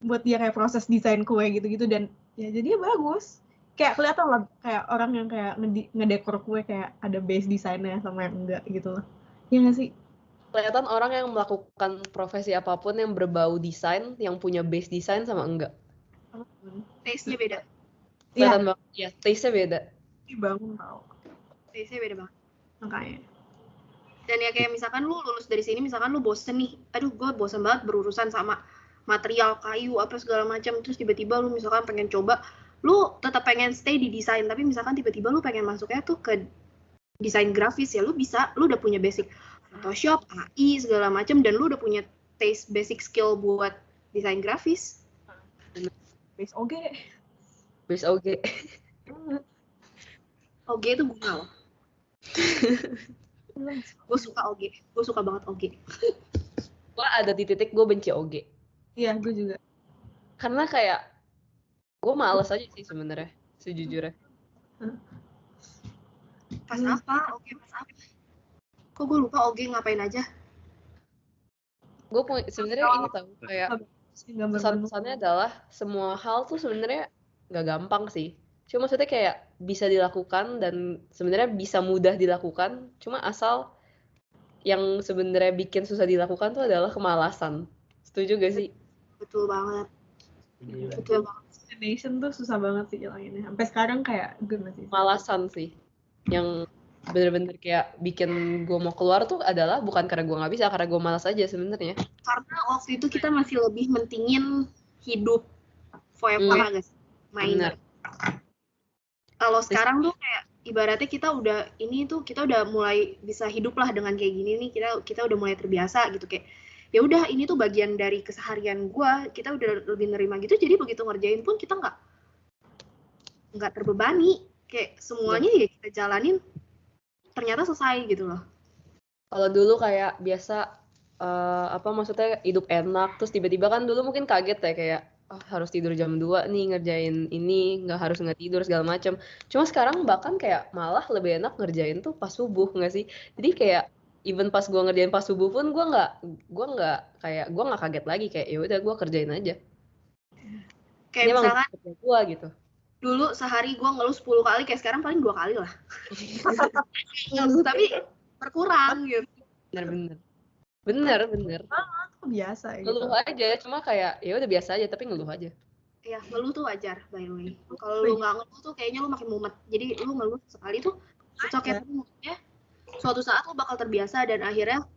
S5: buat dia kayak proses desain kue gitu-gitu, dan ya jadinya bagus. Kayak kelihatan lah kayak orang yang kayak ngedekor kue kayak ada base desainnya sama yang enggak gitu loh. Iya nggak sih?
S2: Kelihatan orang yang melakukan profesi apapun yang berbau desain, yang punya base desain sama enggak.
S1: Taste-nya beda.
S2: Kelihatan banget. Ya, taste-nya beda.
S5: Dibangun tau.
S1: Taste-nya beda banget.
S5: Makanya.
S1: Dan ya kayak misalkan lu lulus dari sini, misalkan lu bosen nih, aduh gue bosen banget berurusan sama material kayu apa segala macam, terus tiba-tiba lu misalkan pengen coba, lu tetap pengen stay di desain, tapi misalkan tiba-tiba lu pengen masuknya tuh ke desain grafis, ya lu bisa, lu udah punya basic Photoshop, AI segala macam, dan lu udah punya taste basic skill buat desain grafis.
S5: Base OG.
S2: Base OG.
S1: OG itu bunga loh. Gue suka OG, gue suka banget OG.
S2: Gue ada di titik gue benci OG.
S5: Iya, gue juga.
S2: Karena kayak gue males aja sih sebenarnya, sejujurnya.
S1: Pas apa? OG pas apa? Kok gue lupa OG ngapain aja?
S2: Gue sebenarnya ini tahu kayak pesan-pesannya adalah semua hal tuh sebenarnya nggak gampang sih. Cuma maksudnya kayak bisa dilakukan dan sebenarnya bisa mudah dilakukan. Cuma asal yang sebenarnya bikin susah dilakukan tuh adalah kemalasan. Setuju gak sih?
S1: Betul banget. Betul banget.
S5: Destination tuh susah banget sih hilanginnya. Sampai sekarang kayak gue masih.
S2: Kemalasan sih. Yang bener-bener kayak bikin gue mau keluar tuh adalah bukan karena gue nggak bisa, karena gue malas aja sebenarnya.
S1: Karena waktu itu kita masih lebih mentingin hidup forever guys, main. Kalau sekarang tuh kayak ibaratnya kita udah mulai bisa hidup lah dengan kayak gini nih, kita udah mulai terbiasa gitu, kayak ya udah ini tuh bagian dari keseharian gue, kita udah lebih nerima gitu, jadi begitu ngerjain pun kita nggak terbebani, kayak semuanya ya kita jalanin ternyata selesai gitu loh.
S2: Kalau dulu kayak biasa maksudnya hidup enak, terus tiba-tiba kan dulu mungkin kaget ya kayak harus tidur jam 2 nih ngerjain ini, nggak tidur segala macam. Cuma sekarang bahkan kayak malah lebih enak ngerjain tuh pas subuh nggak sih? Jadi kayak even pas gue ngerjain pas subuh pun gue nggak kaget lagi, kayak ya udah gue kerjain aja.
S1: Kayak
S2: ini
S1: misalkan
S2: gue gitu.
S1: Dulu sehari gue ngeluh 10 kali, kayak sekarang paling 2 kali lah. Ngeluh tapi berkurang gitu.
S2: Bener.
S5: Biasa gitu.
S2: Ngeluh aja, cuma kayak ya udah biasa aja tapi ngeluh aja.
S1: Iya, ngeluh tuh wajar by the way. Kalau lu nggak ngeluh tuh kayaknya lu makin mumet. Jadi lu ngeluh sekali tuh cocoknya ya. Suatu saat lu bakal terbiasa dan akhirnya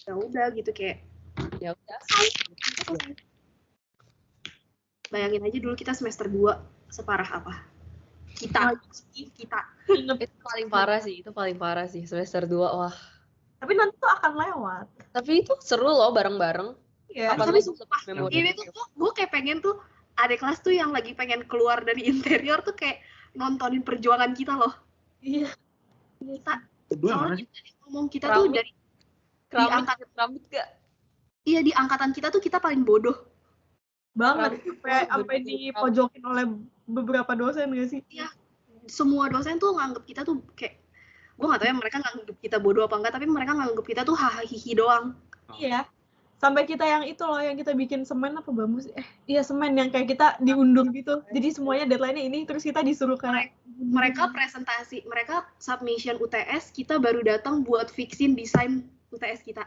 S1: ya udah gitu kayak
S2: ya udah.
S1: Bayangin aja dulu kita semester 2 separah apa? Kita.
S2: Itu paling parah sih semester 2. Wah.
S5: Tapi nanti tuh akan lewat.
S2: Tapi itu seru loh bareng-bareng.
S5: Iya.
S1: Tapi
S2: Apalagi
S1: sumpah,
S2: memori.
S1: ini tuh gue kayak pengen tuh adik kelas tuh yang lagi pengen keluar dari interior tuh kayak nontonin perjuangan kita loh.
S5: Iya.
S1: Kita
S4: Kedua mana
S1: soalnya
S4: sih?
S1: ngomong kita tuh dari
S2: Keramik gak?
S1: iya di angkatan kita tuh kita paling bodoh.
S5: Banget. Sampai dipojokin oleh beberapa dosen gak sih?
S1: Iya. Semua dosen tuh nganggep kita tuh kayak gue gak tahu ya mereka nganggep kita bodoh apa enggak, tapi mereka nganggep kita tuh hahaha doang.
S5: Iya. Sampai kita yang itu loh, yang kita bikin semen apa bambu sih? Iya semen yang kayak kita diundur gitu. Jadi semuanya deadline-nya ini, terus kita disuruh kayak
S1: mereka presentasi, mereka submission UTS, kita baru datang buat fixin desain UTS kita.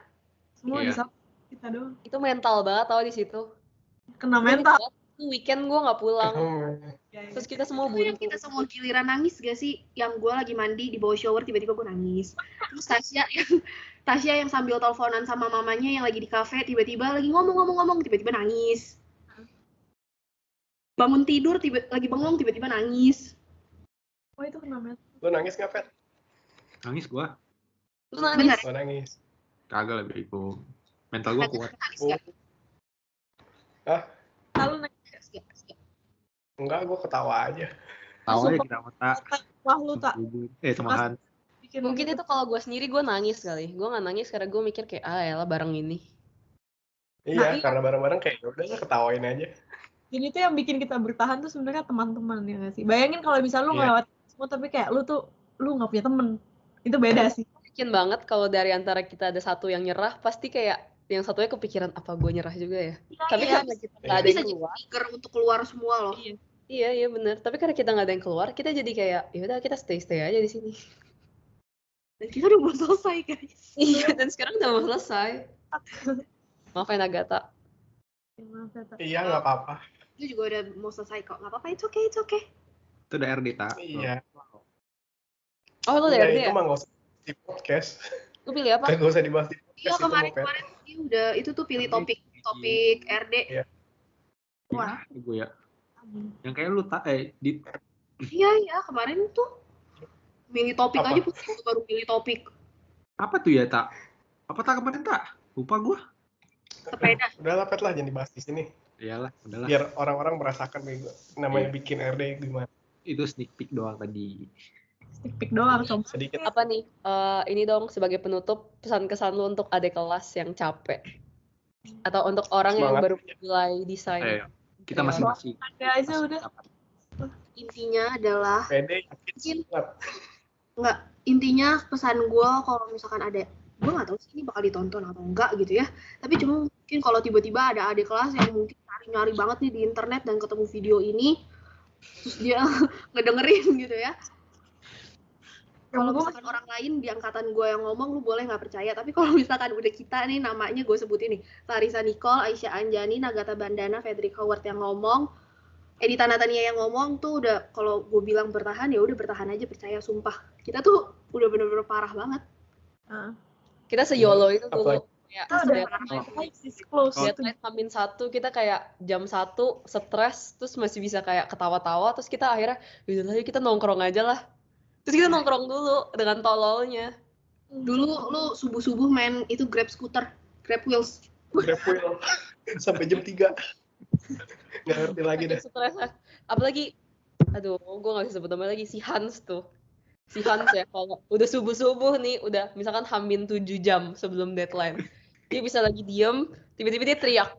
S5: semua
S4: Iya.
S5: bisa kita doang.
S2: Itu mental banget tau di situ.
S5: Kena mental.
S2: Itu weekend gue nggak pulang. Terus kita semua
S1: Itu yang
S2: buntu.
S1: kita semua giliran nangis gak sih? Yang gue lagi mandi di bawah shower tiba-tiba gue nangis. Terus Tasya yang sambil teleponan sama mamanya yang lagi di kafe tiba-tiba lagi ngomong tiba-tiba nangis. Bangun tidur lagi bengong tiba-tiba nangis.
S5: Wah itu kena mental.
S3: Lo nangis nggak, Pet?
S4: Nangis gua.
S2: Terus nangis.
S1: Benar.
S3: Lo nangis.
S4: Kagak lebih bego. Mental gua kuat.
S1: Nangis
S3: Oh.
S1: gak?
S5: Lalu
S1: Nangis gak?
S3: Enggak, gue ketawa aja.
S4: Tahu aja
S5: Sumpah.
S4: kita mata.
S5: wah lu tak
S4: Sama Han.
S5: bikin
S2: Mungkin itu kalau gue sendiri gue nangis kali. Gue nggak nangis karena gue mikir kayak elah bareng ini.
S3: Iya,
S5: iya.
S3: karena bareng-bareng kayak udah lah ketawain aja.
S5: Dan itu yang bikin kita bertahan tuh sebenarnya teman-teman ya nggak sih? Bayangin kalau misal lu
S3: Iya.
S5: ngelewat semua tapi kayak lu nggak punya temen. Itu beda sih.
S2: Yakin banget kalau dari antara kita ada satu yang nyerah, pasti kayak yang satunya kepikiran apa gue nyerah juga ya. Tapi
S5: iya.
S2: karena kita nggak ada
S1: Bisa
S2: yang
S1: jadi
S2: keluar.
S1: trigger untuk keluar semua loh.
S2: Iya benar. Tapi karena kita nggak ada yang keluar, kita jadi kayak ya udah kita stay aja di sini.
S1: Dan kita udah mau selesai guys.
S2: Iya, dan sekarang udah mau selesai. Maafin Agatha.
S5: Maaf ya, Tak.
S3: Iya, nggak apa-apa.
S1: Itu juga udah mau selesai kok. Nggak apa-apa, it's okay.
S4: Itu udah RD tak.
S3: Iya.
S2: Oh, lu
S3: Iya,
S2: dari
S3: itu
S2: ya?
S3: mah nggak usah di podcast.
S2: Lu pilih apa?
S3: Nggak usah dibahas di podcast
S1: Iya
S3: itu mau, Pet.
S1: kemarin dia udah itu tuh pilih
S4: RD.
S1: topik RD.
S3: Iya.
S1: Wah.
S4: Gue ya. Yang kayak lu tak di
S1: Iya kemarin tuh milih topik
S3: Apa?
S1: aja baru milih topik
S4: apa tuh ya tak? Apa tak kemarin tak? Lupa gua.
S1: sepeda.
S3: Udah lah, Pet lah, jangan dibahas di sini.
S4: Iyalah, udahlah.
S3: Biar orang-orang merasakan namanya
S4: Iya.
S3: bikin RD gimana.
S4: Itu sneak peek doang tadi.
S5: Stick pick doang coba.
S3: Sedikit.
S2: Apa nih? Ini dong sebagai penutup pesan kesan lu untuk adik kelas yang capek. Atau untuk orang yang
S3: Semangat.
S2: baru mulai desain.
S4: Kita masing-masing.
S5: Ada aja udah.
S1: Intinya adalah
S3: PD
S1: Mungkin-
S3: banget.
S1: intinya pesan gue kalau misalkan ada, gue nggak tahu sih ini bakal ditonton atau enggak gitu ya, tapi cuma mungkin kalau tiba-tiba ada adik kelas yang mungkin nyari banget nih di internet dan ketemu video ini terus dia ngedengerin gitu ya, kalau misalkan orang lain di angkatan gue yang ngomong lu boleh nggak percaya, tapi kalau misalkan udah kita nih namanya gue sebutin nih Clarissa Nicole, Aisyah Anjani, Nagata Bandana, Frederick Howard yang ngomong, Edita Natania yang ngomong tuh udah, kalau gue bilang bertahan ya udah bertahan aja, percaya sumpah kita tuh udah bener-bener parah banget.
S2: Kita se-YOLO itu dulu.
S3: Apalagi-
S2: Kayak
S5: Kita udah
S2: deadline Hamin 1, kita kayak jam 1 stres, terus masih bisa kayak ketawa-tawa, terus kita akhirnya yaudah lah kita nongkrong aja lah. Terus kita nongkrong dulu dengan tololnya.
S1: Dulu lu subuh-subuh main itu Grab scooter, Grab wheels.
S3: Grab wheel sampai jam 3. Nggak ngerti lagi dah.
S2: Stres lah. Apalagi, aduh, gue gak bisa sebut nama lagi, si Hans tuh. Si Hans ya, kalau udah subuh-subuh nih, udah misalkan Hamin 7 jam sebelum deadline. Dia bisa lagi diem, tiba-tiba dia teriak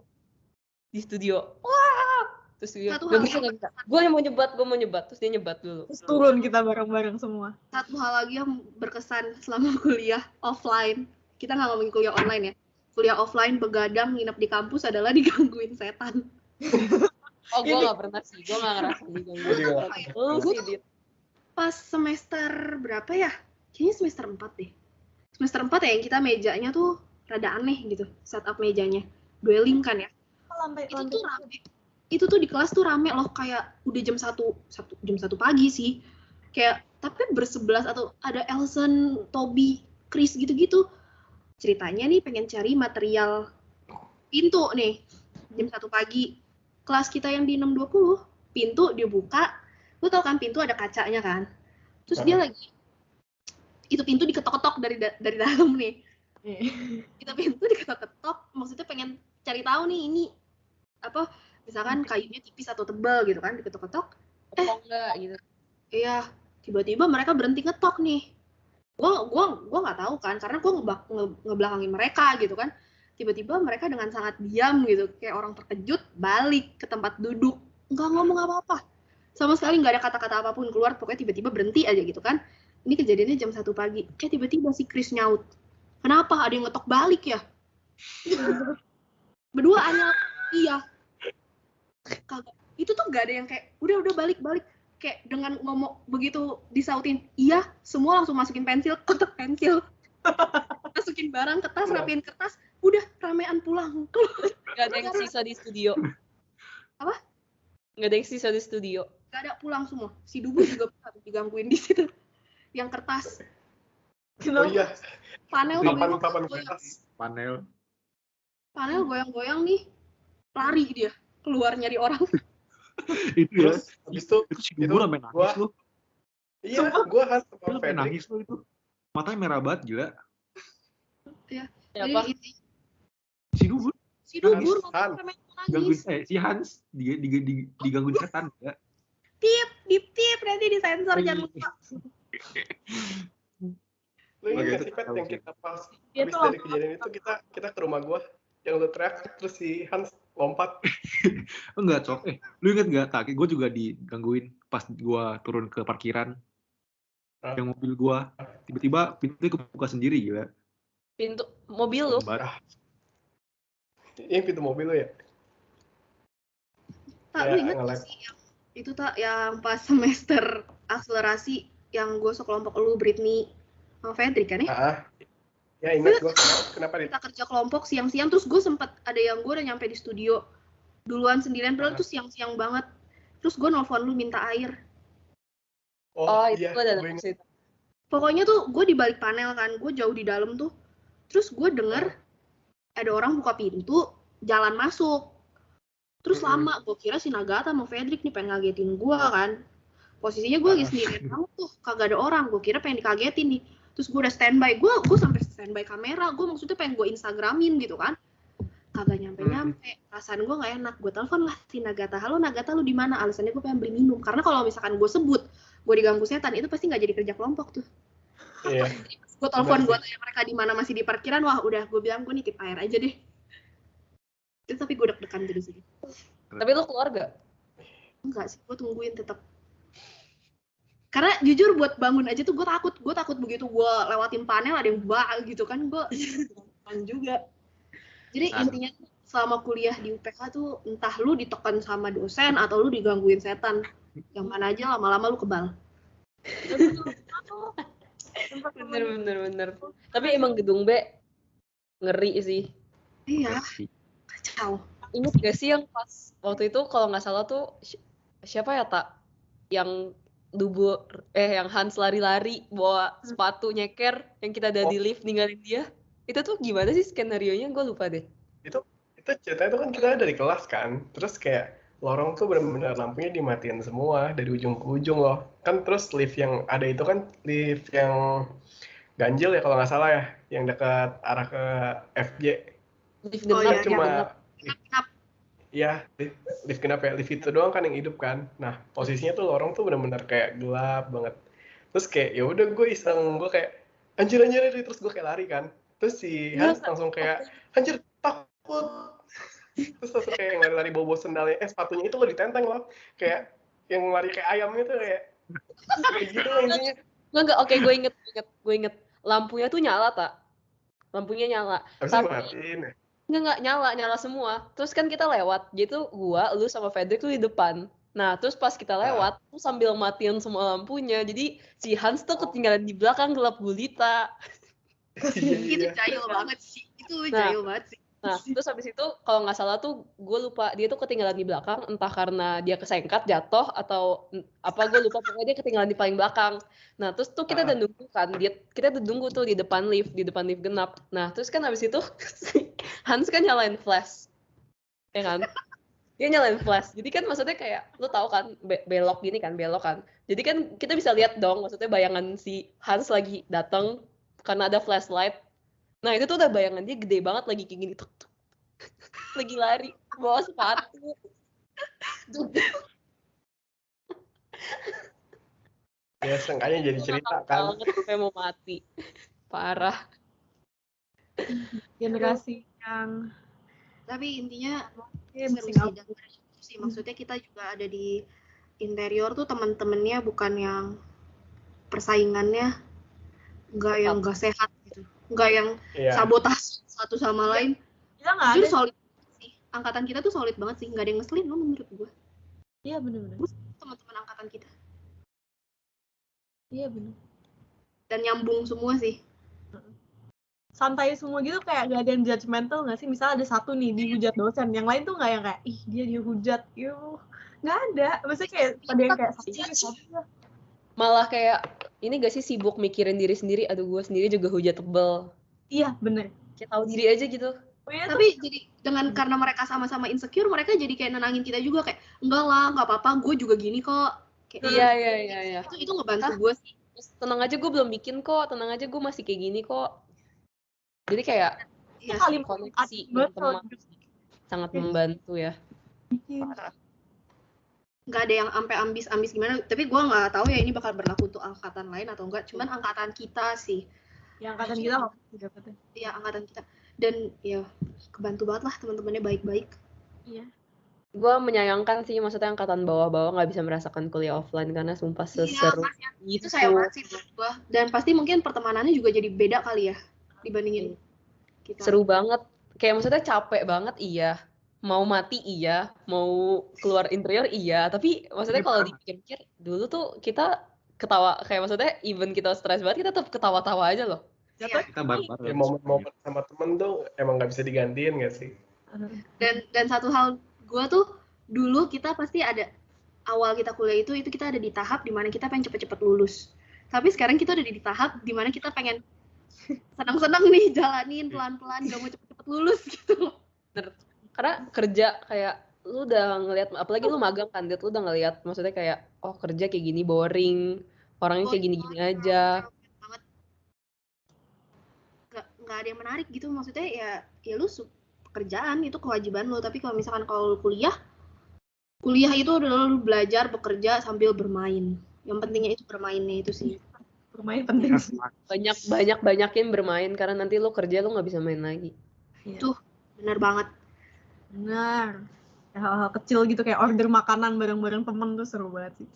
S2: di studio. Wah! Terus dia,
S1: Satu
S2: gak
S1: hal
S2: bisa. Gue mau nyebat. Terus dia nyebat dulu.
S5: Terus turun kita bareng-bareng semua.
S1: Satu hal lagi yang berkesan selama kuliah offline, kita nggak ngomongin kuliah online ya, kuliah offline begadang nginep di kampus adalah digangguin setan.
S2: Oh, gue gak pernah sih. Gue gak ngerasa diganggu.
S3: Gue juga nggak
S1: Kayak,
S2: Lu
S1: Gua
S2: sih, Dit.
S1: pas semester berapa ya? Kayaknya semester 4 deh. Semester 4 ya yang kita mejanya tuh rada aneh gitu, setup mejanya. Dueling kan ya. Itu tuh rame. Itu tuh di kelas tuh rame loh, kayak udah jam 1 pagi sih. Kayak tapi bersebelas atau ada Elson, Toby, Chris gitu-gitu. Ceritanya nih pengen cari material pintu nih. Jam 1 pagi. Kelas kita yang di 620, pintu dia buka, lu tau kan pintu ada kacanya kan, terus dia lagi itu pintu diketok-ketok dari dalam nih. Itu pintu diketok-ketok, maksudnya pengen cari tahu nih ini apa, misalkan kayunya tipis atau tebal gitu kan, diketok-ketok.
S2: Enggak gitu.
S1: Iya, tiba-tiba mereka berhenti ngetok nih. Gua nggak tahu kan, karena gua ngebelakangin mereka gitu kan. Tiba-tiba mereka dengan sangat diam gitu, kayak orang terkejut, balik ke tempat duduk, nggak ngomong apa-apa, sama sekali nggak ada kata-kata apapun keluar, pokoknya tiba-tiba berhenti aja gitu kan. Ini kejadiannya jam 1 pagi, tiba-tiba si Chris nyaut, kenapa ada yang ngetok balik ya? Berduaan, iya. Kagak, itu tuh nggak ada yang kayak udah balik, kayak dengan ngomong begitu disautin, iya, semua langsung masukin pensil, kotak pensil. Masukin barang ke tas, rapiin kertas, udah ramean pulang.
S2: Gak ada yang sisa di studio.
S1: Apa?
S2: Gak ada yang sisa di studio.
S1: Gak ada, pulang semua. Si Dubu juga harus digangguin di situ. Yang kertas.
S3: Oh iya.
S1: Panel
S3: Papan
S1: goyang.
S3: kertas.
S1: Panel goyang-goyang nih. Lari dia keluar nyari orang.
S4: Itu ya.
S3: Terus habis itu
S4: si Dubu sampai nangis lu.
S3: Iya, gue kan sama
S4: Sampai nangis lu itu. Matanya merah banget gila.
S1: Iya.
S2: Siapa?
S1: Jadi
S4: Si Dubu.
S1: si Dubur
S3: Hans.
S1: nangis.
S4: Si Hans digangguin setan ya.
S1: Tip nanti disensor, jangan lupa.
S3: Lu ingat
S4: Oke,
S3: sih, Pet, yang kita pas
S5: Itu
S3: habis dari kejadian itu kita ke rumah gue, yang lu teriak terus si Hans lompat.
S4: Enggak, Cok. Lu inget gak, Tak? Gue juga digangguin pas gue turun ke parkiran. Yang mobil gue, tiba-tiba pintunya kebuka sendiri, gila.
S2: Pintu mobil lu.
S3: Yang pintu mobil lu ya?
S1: Tak, lu inget gak sih itu tak yang pas semester akselerasi yang gue sekelompok lu, Britney, sama Fedrik kan ya?
S3: Ya ingat gue. Kenapa
S1: kita kerja kelompok siang-siang, terus gue sempet ada yang gue udah nyampe di studio duluan sendirian, padahal itu siang-siang banget, terus gue nelfon lu minta air.
S2: Oh itu
S3: iya,
S2: gue ada
S3: gue
S2: situ.
S1: Pokoknya tuh gue di balik panel kan, gue jauh di dalam tuh, terus gue denger ada orang buka pintu jalan masuk, terus lama, gue kira si Nagata sama Fedrik nih pengen ngagetin gue kan, posisinya gue lagi sendirian banget tuh, kagak ada orang, gue kira pengen dikagetin nih. Terus gue udah standby, gue sampai standby kamera, gue maksudnya pengen gue instagramin gitu kan, kagak nyampe, perasaan gue nggak enak. Gue telepon lah si Nagata, halo Nagata, lu di mana? Alasannya gue pengen beli minum, karena kalau misalkan gue sebut gue diganggu setan, itu pasti nggak jadi kerja kelompok tuh.
S3: Iya.
S1: Gue telepon, gue tanya mereka di mana, masih di parkiran, wah udah, gue bilang gue nitip air aja deh. Terus tapi gue deg-degan jadi sih.
S2: Tapi lu keluar gak?
S1: Enggak sih, gue tungguin tetap. Karena jujur buat bangun aja tuh gue takut begitu gue lewatin panel ada yang gitu kan, gue juga. Jadi intinya selama kuliah di UPH tuh entah lu ditekan sama dosen atau lu digangguin setan, yang mana aja lama-lama lu kebal.
S2: Bener. Tapi emang gedung B ngeri sih.
S1: Iya, kacau.
S2: Ingat gak sih yang pas waktu itu kalau nggak salah tuh siapa ya Tak? Yang yang Hans lari-lari bawa sepatu nyeker yang kita ada di lift ninggalin dia. Itu tuh gimana sih skenario-nya? Gue lupa deh.
S3: Itu ceritanya tuh kan kita dari kelas kan, terus kayak lorong tuh benar-benar lampunya dimatiin semua dari ujung ke ujung loh. Kan terus lift yang ada itu kan lift yang ganjil ya kalau nggak salah ya, yang dekat arah ke FJ.
S2: Lift genap,
S3: cuma
S1: Genap.
S3: Iya, lift genap ya, lift itu doang kan yang hidup kan. Nah, posisinya tuh lorong tuh benar-benar kayak gelap banget. Terus kayak ya udah gue iseng, gue kayak anjir terus gue kayak lari kan. Terus si Hans langsung kayak anjir takut. Terus langsung kayak yang lari-lari bawa sendalnya, sepatunya itu lo ditenteng loh. Kayak yang lari kayak ayam itu kayak gitu loh intinya.
S2: Enggak, oke, gue inget. Lampunya tuh nyala, Tak? Lampunya nyala.
S3: Habis itu matiin ya?
S2: Enggak, nyala semua. Terus kan kita lewat, jadi tuh gua, lu sama Fedrik tuh di depan. Nah, terus pas kita lewat, tuh sambil matiin semua lampunya, jadi si Hans tuh ketinggalan di belakang gelap gulita.
S1: Itu jahil banget sih. Jahil banget sih.
S2: Nah, terus habis itu kalau nggak salah tuh gue lupa dia tuh ketinggalan di belakang, entah karena dia kesengkat jatuh atau apa, gue lupa, pokoknya dia ketinggalan di paling belakang. Nah, terus tuh kita udah nunggu kan, kita udah nunggu tuh di depan lift genap. Nah, terus kan habis itu Hans kan nyalain flash, ya kan? Dia nyalain flash. Jadi kan maksudnya kayak lu tahu kan belok gini kan, belok kan. Jadi kan kita bisa lihat dong, maksudnya bayangan si Hans lagi datang karena ada flashlight. Nah, itu tuh udah bayangan dia gede banget lagi kayak gini tuk, tuk. Lagi lari bawa sepatu.
S3: Ya seenggaknya jadi cerita kan.
S2: Banget sampai mau mati. Parah.
S5: Generasi yang
S1: Tapi intinya
S5: mungkin
S1: seru
S5: single
S1: sih, dan bersyukur sih. Maksudnya kita juga ada di interior tuh teman-temannya bukan yang persaingannya nggak yang nggak sehat gitu, nggak yang
S3: Iya.
S1: sabotase satu sama lain.
S5: kita nggak ada.
S1: Jujur solid sih, angkatan kita tuh solid banget sih, nggak ada yang ngeselin loh menurut gue.
S5: Iya benar-benar.
S1: Teman-teman angkatan kita
S5: Iya benar.
S1: dan nyambung semua sih.
S5: Santai semua gitu, kayak gak ada yang judgmental nggak sih? Misalnya ada satu nih dihujat dosen, yang lain tuh nggak yang kayak ih dia dihujat, nggak ada. Maksudnya kayak ada yang kayak satu.
S2: Malah kayak ini gak sih sibuk mikirin diri sendiri, aduh gue sendiri juga hujat tebel.
S5: Iya bener.
S2: Kayak tahu diri aja gitu.
S5: Oh, iya,
S1: Tapi jadi dengan karena mereka sama-sama insecure, mereka jadi kayak nenangin kita juga, kayak enggak lah, nggak apa-apa, gue juga gini kok. Kayak,
S2: Iya.
S1: itu ngebantu gue sih.
S2: Terus tenang aja gue belum bikin kok, tenang aja gue masih kayak gini kok. Jadi kayak
S1: Iya,
S5: kalimat
S2: koneksi
S5: betul.
S2: teman sangat membantu ya.
S1: nggak ada yang sampai ambis gimana. Tapi gue nggak tahu ya ini bakal berlaku untuk angkatan lain atau enggak. Cuman angkatan kita sih.
S5: Yang angkatan kita nggak dapetnya.
S1: Iya, angkatan kita. Dan ya kebantu banget lah, teman-temannya baik-baik.
S5: Iya.
S2: Gue menyayangkan sih, maksudnya angkatan bawah-bawah nggak bisa merasakan kuliah offline karena sumpah seseru
S1: Itu sayang banget sih menurut gue. Dan pasti mungkin pertemanannya juga jadi beda kali ya dibandingin kita.
S2: Seru banget. Kayak maksudnya capek banget iya. Mau mati iya, mau keluar interior iya, tapi maksudnya kalau dipikir-pikir dulu tuh kita ketawa, kayak maksudnya even kita stres banget kita tetap ketawa-tawa aja loh.
S1: Iya.
S4: Kita bareng-bareng.
S3: Ya, momen-momen sama temen tuh emang nggak bisa digantiin nggak sih?
S1: Dan satu hal gue tuh dulu kita pasti ada awal kita kuliah itu kita ada di tahap dimana kita pengen cepet-cepet lulus. Tapi sekarang kita ada di tahap dimana kita pengen senang-senang nih jalanin pelan-pelan, gak mau cepet-cepet lulus gitu.
S2: Bener. Karena kerja kayak lu udah ngelihat, apalagi lu magang kan, lu udah ngelihat maksudnya kayak oh kerja kayak gini boring, orangnya kayak gini-gini aja.
S1: Banget. Nggak ada yang menarik gitu, maksudnya ya lu pekerjaan itu kewajiban lu, tapi kalau misalkan kalau lu kuliah itu adalah lu belajar, bekerja sambil bermain. Yang pentingnya itu bermainnya itu sih.
S5: Bermain penting sih.
S2: Banyakin bermain karena nanti lu kerja lu nggak bisa main lagi.
S1: Tuh benar banget.
S5: Benar. Ya, hal-hal kecil gitu kayak order makanan bareng-bareng temen tuh seru banget sih.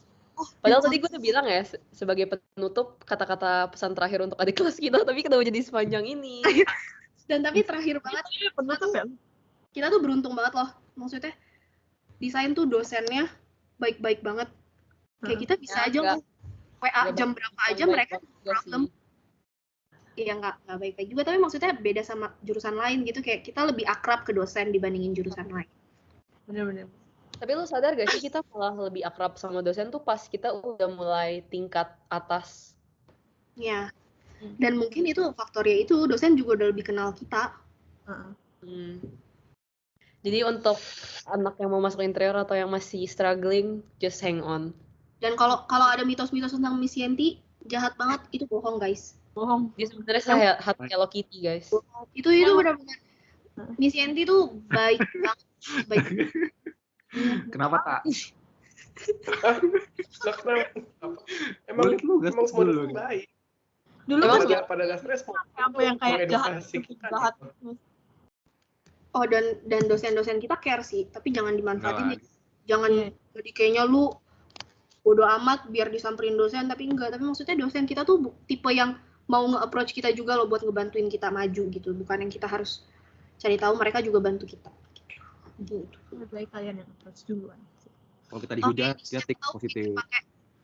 S2: Padahal tadi gue udah bilang ya sebagai penutup kata-kata pesan terakhir untuk adik kelas kita, tapi kenapa jadi sepanjang ini?
S1: Dan tapi terakhir banget,
S5: Penutup ya?
S1: kita tuh beruntung banget loh. Maksudnya desain tuh dosennya baik-baik banget. Kayak kita bisa aja
S2: enggak.
S1: WA jam berapa aja mereka problem. Iya nggak baik-baik juga, tapi maksudnya beda sama jurusan lain gitu, kayak kita lebih akrab ke dosen dibandingin jurusan lain.
S5: Bener-bener.
S2: Tapi lu sadar gak sih kita malah lebih akrab sama dosen tuh pas kita udah mulai tingkat atas.
S1: Ya. Dan mungkin itu faktornya itu dosen juga udah lebih kenal kita.
S2: Jadi untuk anak yang mau masuk interior atau yang masih struggling, just hang on.
S1: Dan kalau ada mitos-mitos tentang Miss Yenti, jahat banget, itu bohong guys.
S5: Bohong.
S2: Dia sebenarnya hati Hello Kitty guys.
S1: Itu benar-benar. Miss Yenti tuh baik banget. Baik.
S4: Kenapa tak?
S3: Emang semua
S4: dulu.
S3: dosen baik.
S5: Dulu
S2: Emang
S5: kan
S3: pada dasarnya semua
S5: apa yang kayak jahat,
S3: mengedukasi kita
S5: jahat.
S3: gitu.
S1: Oh, dan dosen-dosen kita care sih, tapi jangan dimanfaatin. Jangan jadi kayaknya lu bodo amat biar disamperin dosen, tapi enggak. Tapi maksudnya dosen kita tuh tipe yang mau nge-approach kita juga loh buat ngebantuin kita maju gitu. Bukan yang kita harus cari tahu, mereka juga bantu kita. Gitu.
S5: Lebih baik kalian yang approach duluan.
S4: Kalau kita dihujat, dia tik positif.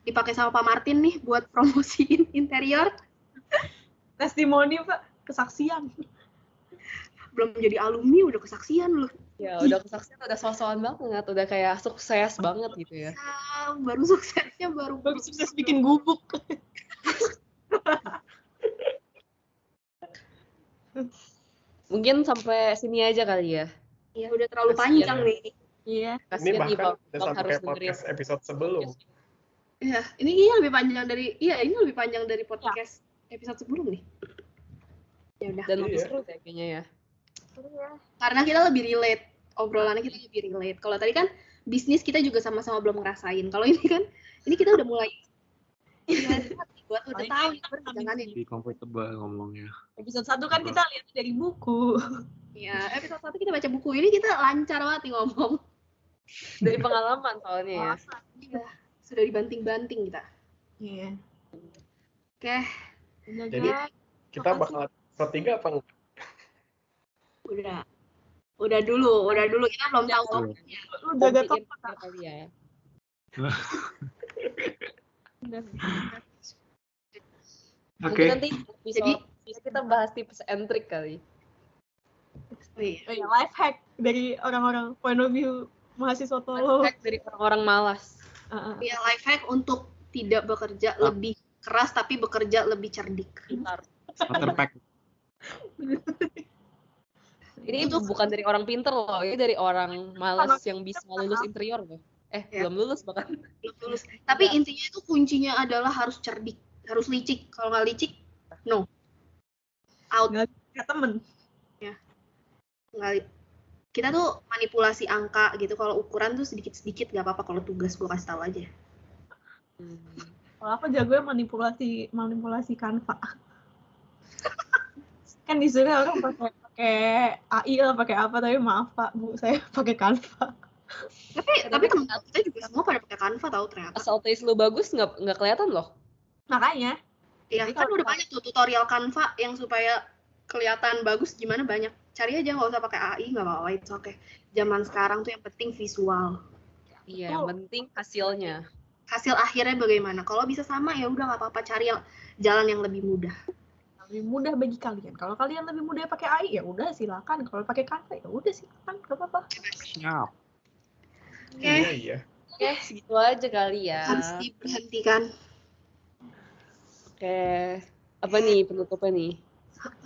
S1: Dipakai sama Pak Martin nih buat promosiin interior.
S5: Testimoni Pak, kesaksian.
S1: Belum jadi alumni udah kesaksian loh.
S2: Ya udah kesaksian, udah so-soan banget, udah kayak sukses banget gitu ya.
S1: Baru suksesnya baru
S5: sukses bikin gubuk.
S2: Mungkin sampai sini aja kali ya.
S1: Ya udah terlalu panjang nih.
S5: Iya.
S3: Ini
S2: Kasian nih
S3: bahkan
S2: Bang,
S3: udah
S2: Bang
S3: sampai
S2: harus
S3: kayak
S2: dengerin
S3: podcast episode sebelum.
S2: podcast.
S1: Iya, ini kayaknya lebih panjang dari podcast episode sebelum nih. Ya udah.
S2: Dan lebih
S3: Iya.
S2: seru deh kayaknya ya.
S1: Karena kita lebih relate, obrolannya kita lebih relate. Kalau tadi kan bisnis kita juga sama-sama belum ngerasain. Kalau ini kan, ini kita udah mulai. Buat udah
S5: Paling
S1: tahu
S5: kita
S1: jangan ini.
S4: Lebih comfortable ngomongnya.
S5: Episode 1 kan kita lihat dari buku.
S1: Ya, episode 1 kita baca buku, ini kita lancar banget nih ngomong.
S2: Dari pengalaman soalnya ya.
S1: Iya, sudah dibanting-banting kita.
S5: Iya.
S1: Oke,
S5: Udah
S3: Jadi,
S5: guys.
S3: kita bakal episode 3 apa enggak?
S1: udah dulu kita belum tahu topiknya.
S5: Lu jaga
S2: Bikin
S5: topik.
S2: kali ya.
S5: Udah.
S2: Mungkin
S4: Oke.
S2: nanti
S1: Jadi-
S2: episode kita bahas tips and trick kali.
S1: Iya.
S5: Oh ya, life hack dari orang-orang point of view mahasiswa tolol.
S2: Hack dari orang-orang malas.
S1: Iya, life hack untuk tidak bekerja lebih keras tapi bekerja lebih cerdik.
S2: Pintar.
S4: Starter pack.
S2: Ini
S1: Itu-
S2: bukan dari orang pinter loh, ini dari orang malas yang bisa lulus interior loh.
S1: Ya.
S2: Belum lulus bahkan.
S1: Belum lulus. Tapi intinya itu kuncinya adalah harus cerdik, harus licik. Kalau nggak licik, no. Out.
S5: Kayak temen.
S1: Nggak, kita tuh manipulasi angka gitu. Kalau ukuran tuh sedikit-sedikit nggak apa-apa. Kalau tugas gue kasih tahu aja.
S5: Kalau aku jagonya manipulasi Canva. Kan disuruh orang pakai AI lah, pakai apa, tapi maaf Pak, Bu, saya pakai Canva.
S1: Tapi teman-teman kita juga semua pada pakai Canva tahu ternyata.
S2: Asal taste lu bagus nggak kelihatan loh.
S5: Makanya,
S1: Iya,
S5: Jadi
S1: kan
S5: kalau-
S1: udah banyak tuh tutorial Canva yang supaya kelihatan bagus gimana banyak. Cari aja, nggak usah pakai AI, nggak apa-apa, itu oke. Zaman sekarang tuh yang penting visual.
S2: Iya, yang penting hasilnya.
S1: Hasil akhirnya bagaimana? Kalau bisa sama ya udah nggak apa-apa, cari yang jalan yang lebih mudah.
S5: lebih mudah bagi kalian. Kalau kalian lebih mudah pakai AI, ya udah silakan. Kalau pakai Canva, ya udah silakan, nggak apa-apa.
S4: Siap.
S1: Oke,
S3: Iya.
S2: Oke, segitu aja kali ya.
S1: harus diberhentikan.
S2: Oke, apa nih penutupnya nih?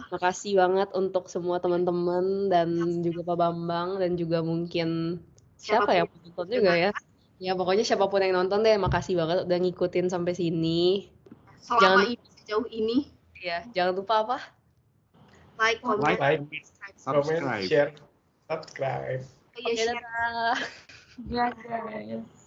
S2: Makasih banget untuk semua teman-teman dan juga Pak Bambang dan juga mungkin siapa yang nonton juga ya. Ya pokoknya siapapun yang nonton deh, makasih banget udah ngikutin sampai sini.
S1: Selama
S2: Jangan-
S1: ini, sejauh ini,
S2: Ya, jangan lupa apa?
S1: like, comment,
S3: Like, comment,
S4: Subscribe.
S3: share, subscribe.
S1: iya,
S2: Oke,
S1: share.
S2: dadah.
S5: Ya guys.